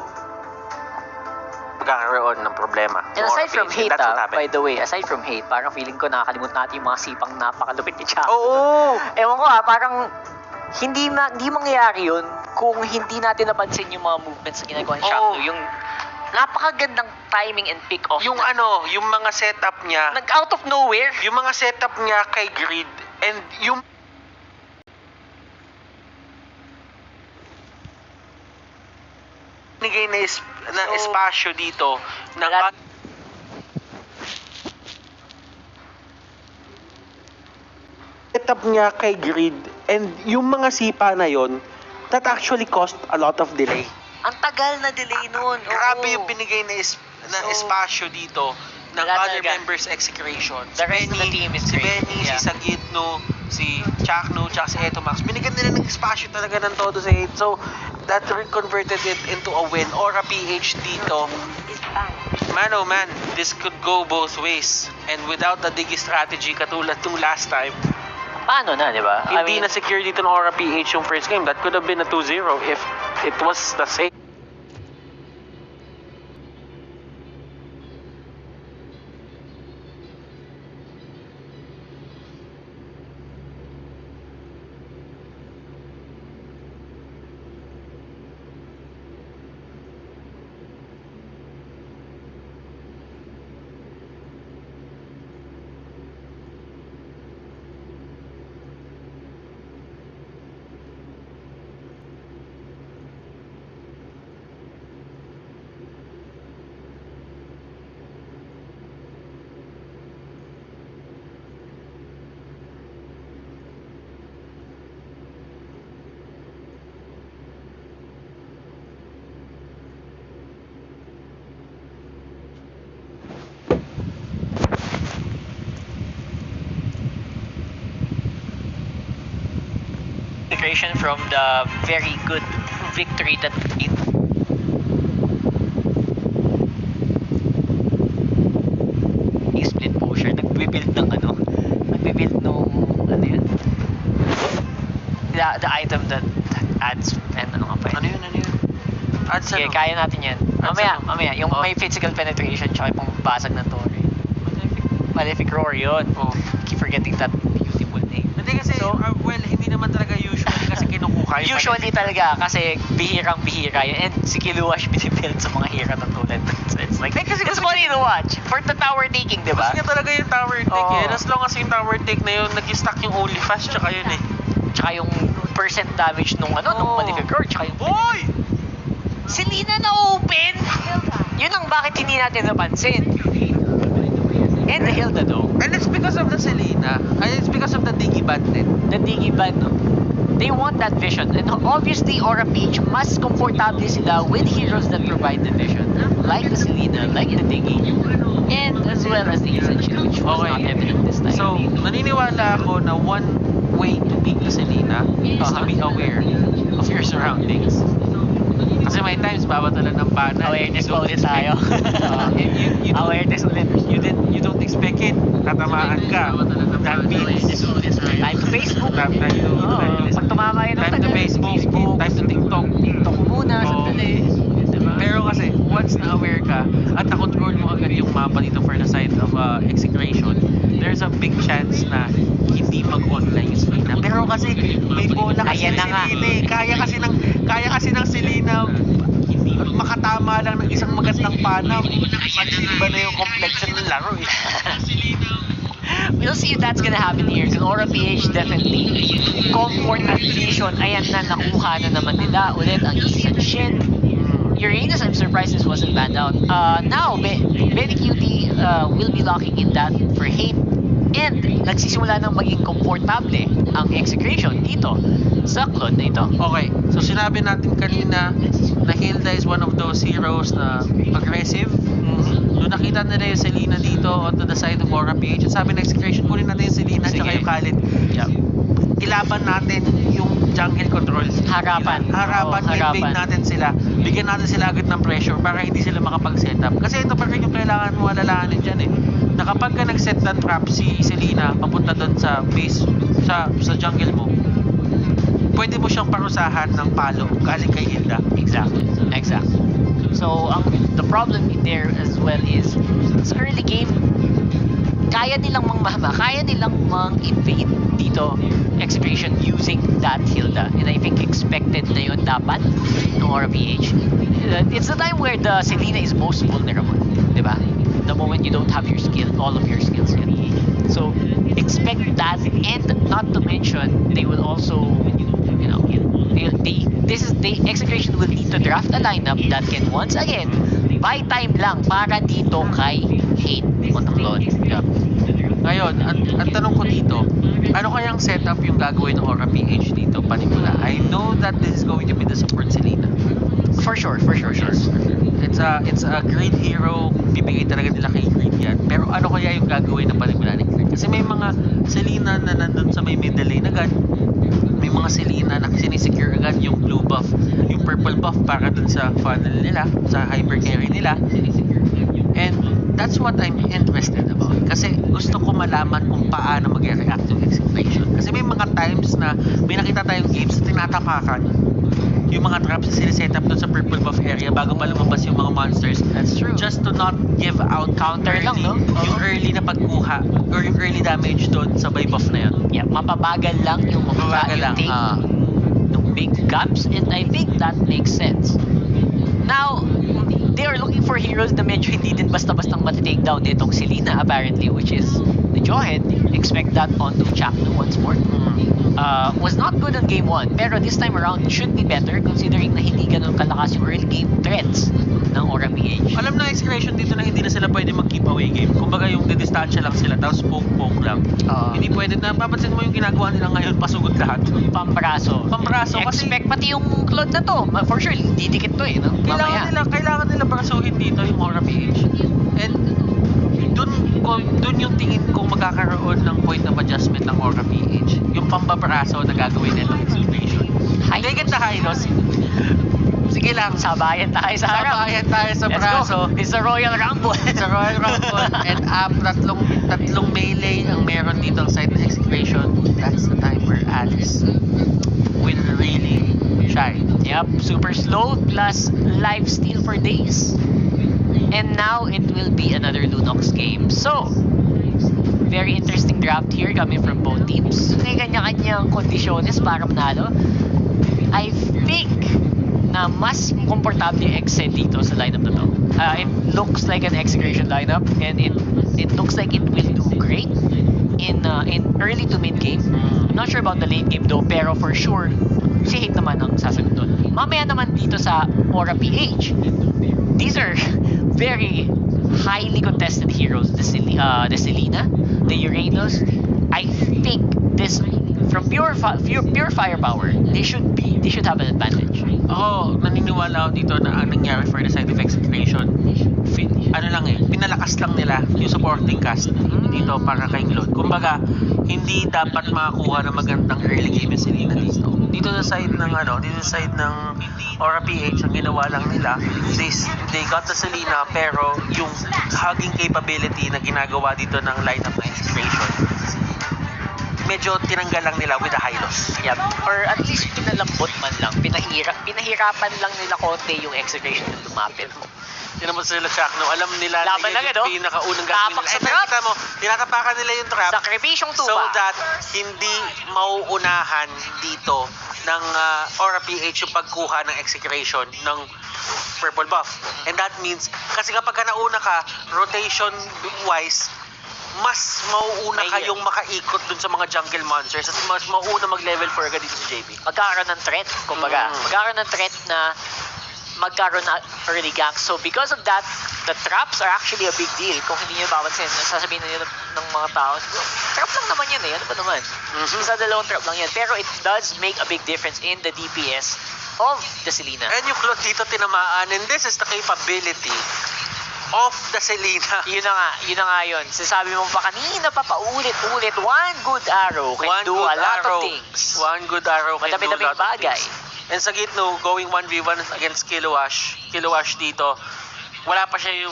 magkakaroon ng problema. And aside from Hate, by the way, aside from Hate, parang feeling ko nakakalimutan natin yung mga sipang napakalupit ni Chaco. Oo! Ewan ko parang hindi mangyayari yun kung hindi natin napansin yung mga movements na ginagawa ni Chaco. Yung napakagandang timing and pick off. Yung yung mga setup niya. Out of nowhere. Yung mga setup niya kay Grid and yung nigay na espasyo dito ng setup niya kay Grid and yung mga sipa na yon that actually caused a lot of delay. Ang tagal na delay nun. Grabe yung binigay na espasyo dito ng other talaga. members Execration. The rest of the team is si great. Benny, si Sagitno, si Chakno, tsaka si Etomax. Binigyan nila ng espasyo talaga ng todo sa hate. So, that converted it into a win or a PH dito. Man, oh man, this could go both ways. And without the Diggy strategy, katulad nung last time, Paano na, di ba? hindi na secure dito ng Aura PH yung first game. That could have been a 2-0 if it was the same. Execration from the very good victory that it split pusher nagbe-build ng ano yun, the item that adds and ano nga pa yun? Ano yun? Adds Sige, kaya natin yan mamaya yung may physical penetration tsaka yung basag ng torre. Malefic Roar yun. Keep forgetting that beautiful name. Hindi kasi, hindi naman talaga usually kasi kinukuha yung Usually talaga kasi bihirang-bihira yun, and si Kiluash binibuild sa mga hira ng tulad. So it's like, it's funny to watch for the tower taking, di ba? Gusto niya talaga yung tower take As long as yung tower take na yun, nag-stack yung only fast tsaka yun Tsaka yung percent damage nung nung Malefic Roar, tsaka yung Boy! Selena na open! Yun ang bakit hindi natin napansin. And the Hilda though. And it's because of the Selena. And it's because of the Digiban din. The Digiban, no? They want that vision. And obviously, Aura Peach, mas komportable sila with heroes that provide the vision. Like the Selena, like the Digi. And as well as the Essential, which was not evident this time. So, naniniwala ako na one way to beat the Selena is to be aware of your surroundings. Kasi may times babatalan ng pana. Awareness pa ulit tayo. You don't, Awareness ulit. you don't expect it. Tatamaan ka. That means Time to Facebook. time to Pag tumama yun ng time to tagal, Facebook, time to TikTok. TikTok muna, Oo. sandali. Diba? Pero kasi, once na aware ka at na-control mo agad yung mapa dito for the side of execration, there's a big chance na hindi mag-online yung Selena. Pero kasi, may bola kasi Ayan ng na nga. Selena eh. Kaya kasi ng Selena makatama lang ng isang magandang pana. Mag-iba na yung complexion ng laro eh. We'll see if that's gonna happen here. Because Aura PH definitely. Comfort at vision. Ayan na, nakuha na naman nila ulit ang Isan Shin. Uranus, I'm surprised this wasn't banned out. Now, Benny Cutie will be locking in that for hate. And nagsisimula nang maging komportable ang Execration dito sa clone na ito. Okay, so sinabi natin kanina na Hilda is one of those heroes na aggressive. Nung nakita nila yung Selena dito onto the side of Aura PH, at sabi na Execration, kunin natin yung Selena at Sige. saka yung Khalid. Yeah. Ilaban natin yung jungle control. Harapan. Harapan, Oo, harapan. invade natin sila. Bigyan natin sila agad ng pressure para hindi sila makapag-setup. Kasi ito pa rin yung kailangan mo alalahanin dyan eh. Na kapag ka nag-set ng trap si Selena papunta doon sa base, sa jungle mo, pwede mo siyang parusahan ng palo galing kay Hilda. Exactly. So, the problem in there as well is, sa early game, kaya nilang kaya nilang mang-invade dito, Execration, using that Hilda. And I think expected na yun dapat ng Aura PH. It's the time where the Selena is most vulnerable, di ba? The moment you don't have your skill, all of your skills yet. So, expect that, and not to mention, they will also, you know, the Execration will need to draft a lineup that can once again buy time lang para dito kay Hate on the clone. Yeah. Ngayon, ang tanong ko dito, ano kayang setup yung gagawin ng Aura PH dito panimula? I know that this is going to be the support Selena. For sure. It's a great hero, bibigay talaga nila kay Green yan. Pero ano kaya yung gagawin ng panimula ni Green? Kasi may mga Selena na nandun sa may middle lane agad. May mga Selena na sinisecure agad yung blue buff, yung purple buff para dun sa funnel nila, sa hyper carry nila. And that's what I'm interested about. Kasi gusto ko malaman kung paano mag-react yung Execration. Kasi may mga times na may nakita tayong games na tinatapakan yung mga traps na siniset up doon sa purple buff area bago pa lumabas yung mga monsters. That's true. Just to not give out Counter lang, no? yung early na pagkuha or yung early damage doon sa buy buff na yun. Yeah, mapabagal lang yung Mapabagal lang, take ng big gaps, and I think that makes sense. Now, they are looking for heroes na medyo hindi din basta-bastang matitake down itong Selena apparently, which is the Jawhead. Expect that onto Chapno once more. Was not good on game 1, pero this time around should be better considering na hindi ganun kalakas yung early game threats ng Aura PH. Alam na Execration dito na hindi na sila pwede mag-keep away game. Kumbaga yung didistansya lang sila, tapos poke-poke lang. Hindi pwede na, papansin mo yung ginagawa nila ngayon, pasugod lahat. Pambraso kasi expect pati yung clone na to, for sure didikit to no? Kailangan nila brasuhin dito yung Aura PH. And dun yung tingin ko magkakaroon ng point of adjustment ng Aura PH. Yung pambabraso na gagawin nito Execration. Take it to Hylos. Sige lang. Sabayan tayo sa harap. Sabayan tayo sa Let's braso. go. It's a Royal Rumble. It's a Royal Rumble. And tatlong melee ang meron dito ang side ng Execration. That's the time where Alice will really shine. Yep, super slow plus life steal for days. And now it will be another Lunox game. So, very interesting draft here coming from both teams. May kanya-kanyang kondisyones para manalo. I think na mas komportable yung Exe dito sa lineup na to. It looks like an Execration lineup, and it looks like it will do great in early to mid game. I'm not sure about the late game though, pero for sure si Hate naman ang sasagot doon. Mamaya naman dito sa Aura PH. These are very highly contested heroes, the Selena, the Uranus. I think this from pure firepower, they should have an advantage. Ako, naniniwala ako dito na ang nangyari for the side of Execration, ano lang pinalakas lang nila yung supporting cast dito para kay Claude. Kumbaga, hindi dapat makakuha ng magandang early game yung Selena dito. Dito sa side ng Aura PH, ang ginawa lang nila, they got the Selena, pero yung hugging capability na ginagawa dito ng lineup ng Execration, medyo tinanggal lang nila with a high loss. Yep. Or at least pinalambot man lang. Pinahirapan lang nila konti yung Execration na lumapit. Yun naman sila, Chuck, no? Alam nila Laban na lang yun yun, no? yung pinakaunang Tapak gagawin sa nila. trap. Kita mo, tinatapakan nila yung trap Sakripisyong so tuba. that hindi mauunahan dito ng Aura PH yung pagkuha ng Execration ng purple buff. And that means, kasi kapag ka nauna ka, rotation-wise, mas mauuna Mayor. kayong makaikot dun sa mga jungle monsters at mas mauuna mag-level 4 agad dito sa JP. Magkakaroon ng threat, kumbaga. Magkakaroon ng threat na magkaroon na early gank. So because of that, the traps are actually a big deal. Kung hindi nyo mapansin, sasabihin na yun ng mga tao, trap lang naman yun eh. Ano ba naman? Isa dalawang trap lang yan. Pero it does make a big difference in the DPS of the Selena. And yung Claude dito tinamaan, and this is the capability of the Selena. Yun na nga yun. Sinasabi mo pa kanina pa paulit-ulit, one good arrow can do a lot of things. One good arrow can do a Madami-daming lot of bagay. things. And sa Gitno, going 1v1 against Kilowash dito, wala pa siya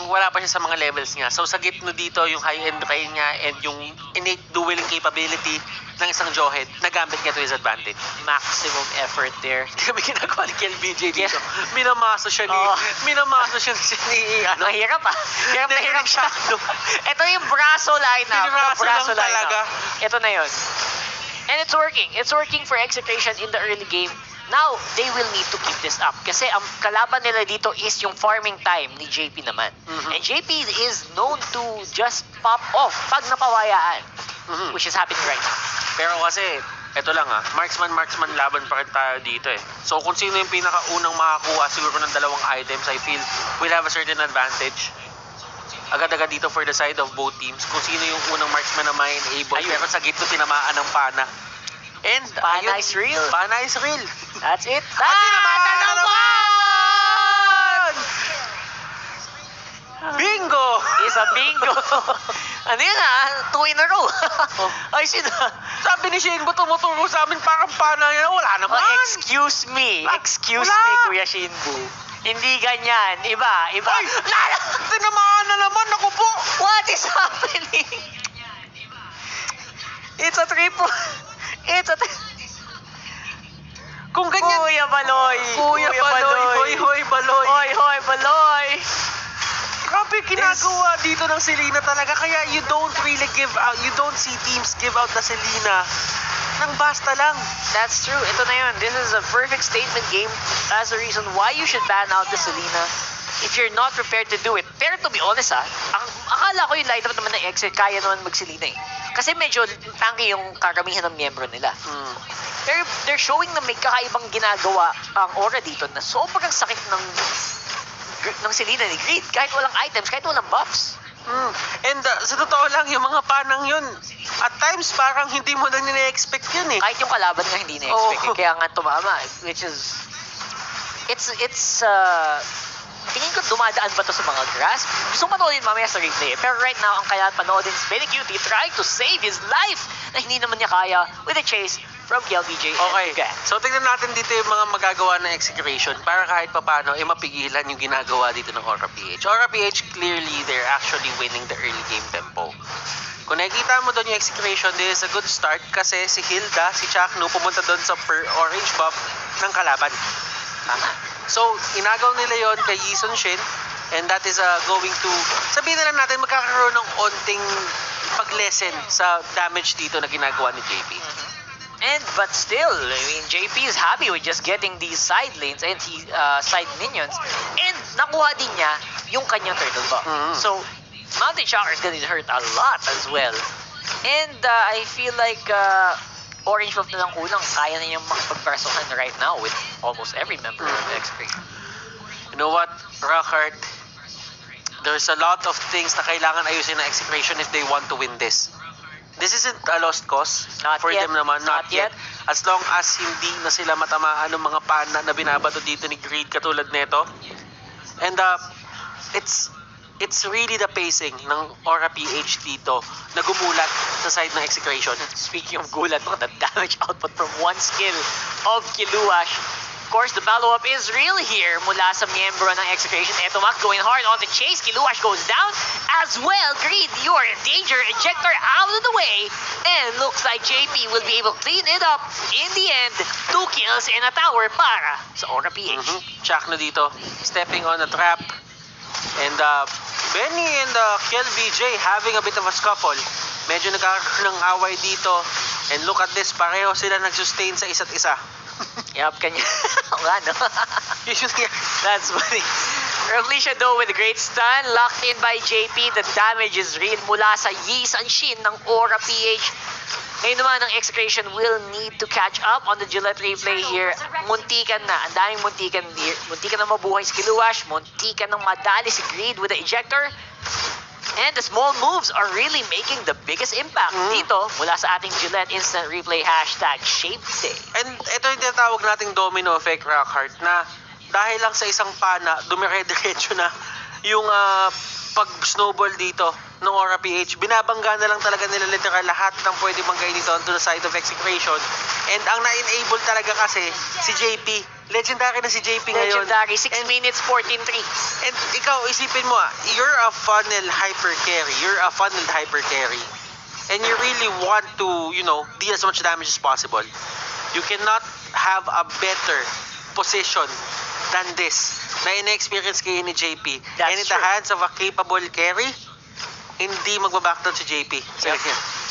sa mga levels niya. So sa Gitno dito, yung high-end kaya niya and yung innate dueling capability ng isang Jawhead, nagamit niya to his advantage. Maximum effort there. Hindi kami ginagawa ni KLBJ dito. Yeah. Minamaso siya ni, ano. Mahirap ah. Hirap na hirap siya. Ito yung braso lineup. Braso lang talaga. Ito na yun. And it's working. It's working for Execration in the early game. Now, they will need to keep this up. Kasi ang kalaban nila dito is yung farming time ni JP naman. And JP is known to just pop off pag napawayaan. Which is happening right now. Pero kasi, eto lang marksman laban pa rin tayo dito eh. So kung sino yung pinakaunang makakuha siguro ng dalawang items, I feel we'll have a certain advantage. Agad-agad dito for the side of both teams. Kung sino yung unang marksman na may enable. Pero sa gitno tinamaan ng pana. And Pana is real. Pana is real. That's it. Tinamatan na naman! Bingo! Isa bingo. Ano yun 2 in a row. Ay, Sabi ni Shane, tumuturo sa amin parang pana yan. Wala naman. Excuse me, Wala. Kuya Shinbu. Hindi ganyan. Iba. Ay! Tinamaan na naman. Naku po! What is happening? It's a triple. Kung ganyan... Kuya Baloy. Kuya Baloy. Hoy, Baloy. Hoy, Baloy. Grabe ginagawa dito ng Selena talaga. Kaya you don't see teams give out the Selena nang basta lang. That's true. Ito na yun. This is a perfect statement game as a reason why you should ban out the Selena if you're not prepared to do it. Pero to be honest akala ko yung lineup naman ng Exit kaya naman mag-Selena eh. Kasi medyo tanky yung karamihan ng miyembro nila. They're showing na may kakaibang ginagawa ang Aura dito na sobrang sakit ng Selena ni Greed. Kahit walang items, kahit walang buffs. And sa totoo lang, yung mga panang yun, at times parang hindi mo na nina-expect yun eh. Kahit yung kalaban nga hindi na-expect. Kaya nga tumama. Which is, tingin ko dumadaan ba to sa mga grass? Gusto ko manoodin mamaya sa replay. Pero right now, ang kaya panoodin is Benny Cutie trying to save his life na hindi naman niya kaya with a chase from KLBJ. Okay, so tingnan natin dito yung mga magagawa ng Execration para kahit papano mapigilan yung ginagawa dito ng Aura PH. Aura PH, clearly, they're actually winning the early game tempo. Kung nakikita mo doon yung Execration, this is a good start kasi si Hilda, si Chakno, pumunta doon sa orange buff ng kalaban. So, inagaw nila yon kay Yison Shin, and that is going to, sabihin na lang natin, magkakaroon ng onting pag-lessen sa damage dito na ginagawa ni JP. But still, I mean, JP is happy with just getting these side lanes and side minions. And nakuha din niya yung kanyang turtle buff. So, Mountain Shocker is gonna hurt a lot as well. And I feel like orange buff na lang kulang. Kaya na niyang makapagpersohan right now with almost every member of the Execration. You know what, Rockhart? there's a lot of things na kailangan ayusin ng Execration if they want to win this. This isn't a lost cause Not for yet. them naman. Not Not yet. yet. As long as hindi na sila matamaan ng mga pana na binabato dito ni Greed katulad nito. And it's really the pacing ng Aura PH dito na gumulat sa side ng Execration. Speaking of gulat, look at the damage output from one skill of Kiluash. Of course, the follow-up is real here mula sa miyembro ng Execration. Eto Mac going hard on the chase. Kiluash goes down as well. Greed, you are in danger. Ejector out of the way. And looks like JP will be able to clean it up in the end. 2 kills in a tower para sa Aura PH. Chak na dito, stepping on the trap. And Benny and Kel VJ having a bit of a scuffle. Medyo nagkakaroon ng away dito. And look at this, pareho sila nag-sustain sa isa't isa. Yup, kanya. Oo nga, no? That's funny. Revolution though with a great stun. Locked in by JP. The damage is real mula sa Yi Sanshin ng Aura PH. Ngayon naman, ang Execration will need to catch up on the Gillette replay here. Muntikan na. Ang daming muntikan here. Muntikan na mabuhay si Kiluash. Muntikan ng madali si Greed with the ejector. And the small moves are really making the biggest impact dito mula sa ating Gillette Instant Replay hashtag Shape Day. And ito yung tinatawag nating domino effect, Rockhart, na dahil lang sa isang pana, dumire-diretso na yung pag-snowball dito ng Aura PH. Binabangga na lang talaga nila literal lahat ng pwede banggay dito onto the side of Execration. And ang na-enable talaga kasi si JP. Legendary na si JP ngayon. Legendary, 6 minutes, 14-3. And ikaw, isipin mo, you're a funnel hyper carry. You're a funneled hyper carry. And you really want to, deal as much damage as possible. You cannot have a better position than this na ina-experience kayo ni JP. That's and in the true. hands of a capable carry, hindi magbabackdown si JP. Yep.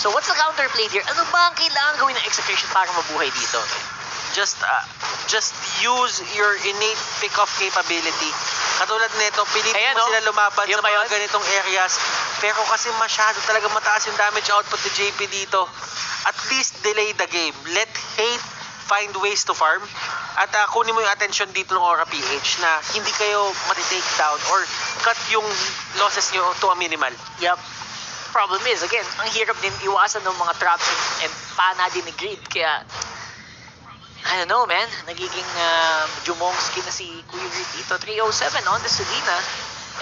So what's the counterplay here? Ano ba ang kailangan gawin ng Execration para mabuhay dito? Just use your innate pick-off capability. Katulad nito, pilitin Ayan, mo no? sila lumaban Yun sa ba mga yun? ganitong areas. Pero kasi masyado talaga mataas yung damage output ni JP dito. At least delay the game. Let hate find ways to farm. At kunin mo yung attention dito ng Aura PH na hindi kayo matitake down or cut yung losses nyo to a minimal. Yep. Problem is, again, ang hirap din iwasan ng mga traps and pana din ni Greed. Kaya, I don't know, man. Nagiging Jumongski na si Kuya Greed dito. 307 on the Selena.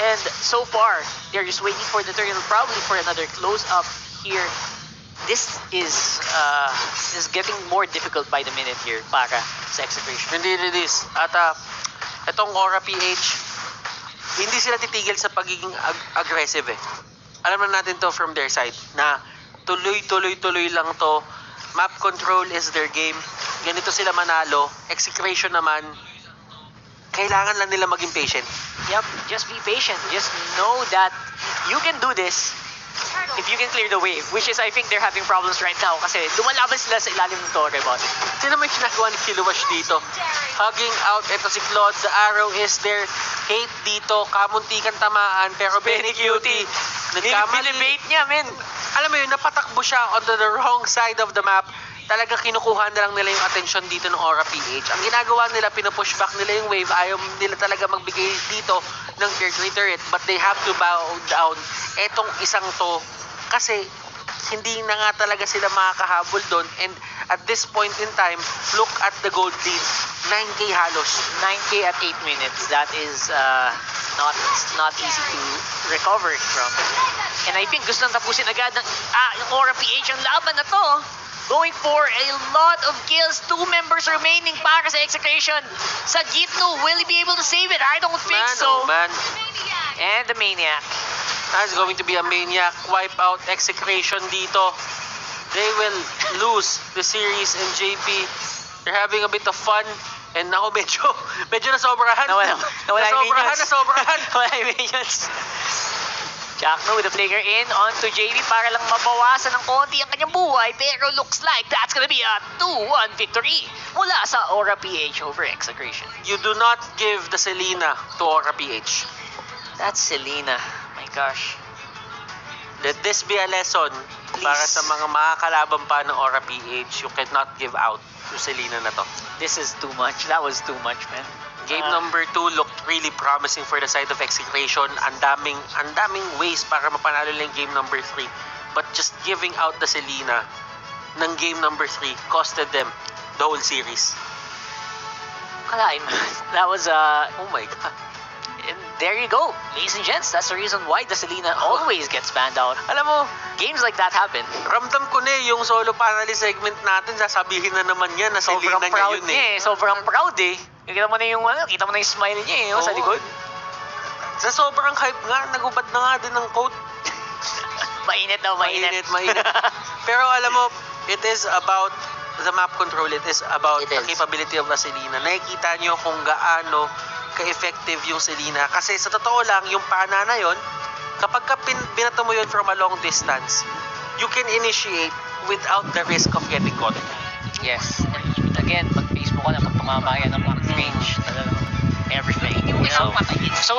And so far, they're just waiting for the turn, probably for another close-up here. This is getting more difficult by the minute here para sa Execration. Hindi it is. At itong Aura PH, hindi sila titigil sa pagiging aggressive eh. Alam na natin to from their side na tuloy-tuloy lang to. Map control is their game. Ganito sila manalo. Execration naman, kailangan lang nila maging patient. Yep, just be patient. Just know that you can do this if you can clear the wave, which is I think they're having problems right now kasi lumalaban sila sa ilalim ng torre bot. Sino may ginagawa ni Kiluash dito? Hugging out, eto si Claude, the arrow is there. Hate dito, kamuntikan tamaan, pero Benny Cutie, Binibait niya, men. alam mo yun, napatakbo siya onto the wrong side of the map. Talaga kinukuha na lang nila yung attention dito ng Aura PH. Ang ginagawa nila, pinupush back nila yung wave. Ayaw nila talaga magbigay dito ng Kirkley turret. But they have to bow down etong isang to. Kasi hindi na nga talaga sila makakahabol doon. And at this point in time, look at the gold lead. 9K halos. 9K at 8 minutes. That is not easy to recover from. And I think gusto nang tapusin agad ng Aura PH ang laban na to. Going for a lot of kills. 2 members remaining para sa Execration. Sa Gitno, will he be able to save it? I don't think so. Oh man. And the Maniac. That's going to be a maniac wipeout Execration dito. They will lose the series in JP. They're having a bit of fun. And ako medyo nasobrahan. Nawala yung minions. Nasobrahan. Nawala yung minions. Jackno with the flicker in onto JB para lang mabawasan ng konti ang kanyang buhay. Pero looks like that's gonna be a 2-1 victory mula sa Aura PH over Execration. You do not give the Selena to Aura PH. That's Selena. My gosh. Let this be a lesson para sa mga makakalaban pa ng Aura PH. You cannot give out to Selena na to. This is too much. That was too much, man. Game number 2 looked really promising for the side of Execration. Ang daming ways para mapanalo lang game number 3. But just giving out the Selena ng game number 3 costed them the whole series. Kalain mo. That was, Oh my God. and there you go. Ladies and gents, that's the reason why the Selena always gets banned out. Alam mo, Games like that happen. ramdam ko na yung solo panelist segment natin, sasabihin na naman niya na Selena Sobrang niya proud yun niya eh. Sobrang proud eh. Kita mo na yung, kita mo na yung smile niya eh, sa Oo. likod. Sa sobrang hype nga, nagubad na nga din ng quote. Mainit daw, mainit. Mainit. Pero alam mo, it is about the map control. It is about It the is. capability of the Selena. Nakikita nyo kung gaano ka-effective yung Selena. Kasi sa totoo lang, yung pana na yun, kapag binato mo yun from a long distance, you can initiate without the risk of getting caught. Yes. And again, pag Facebook ka na, pag tumama yan ng range, talagang everything. So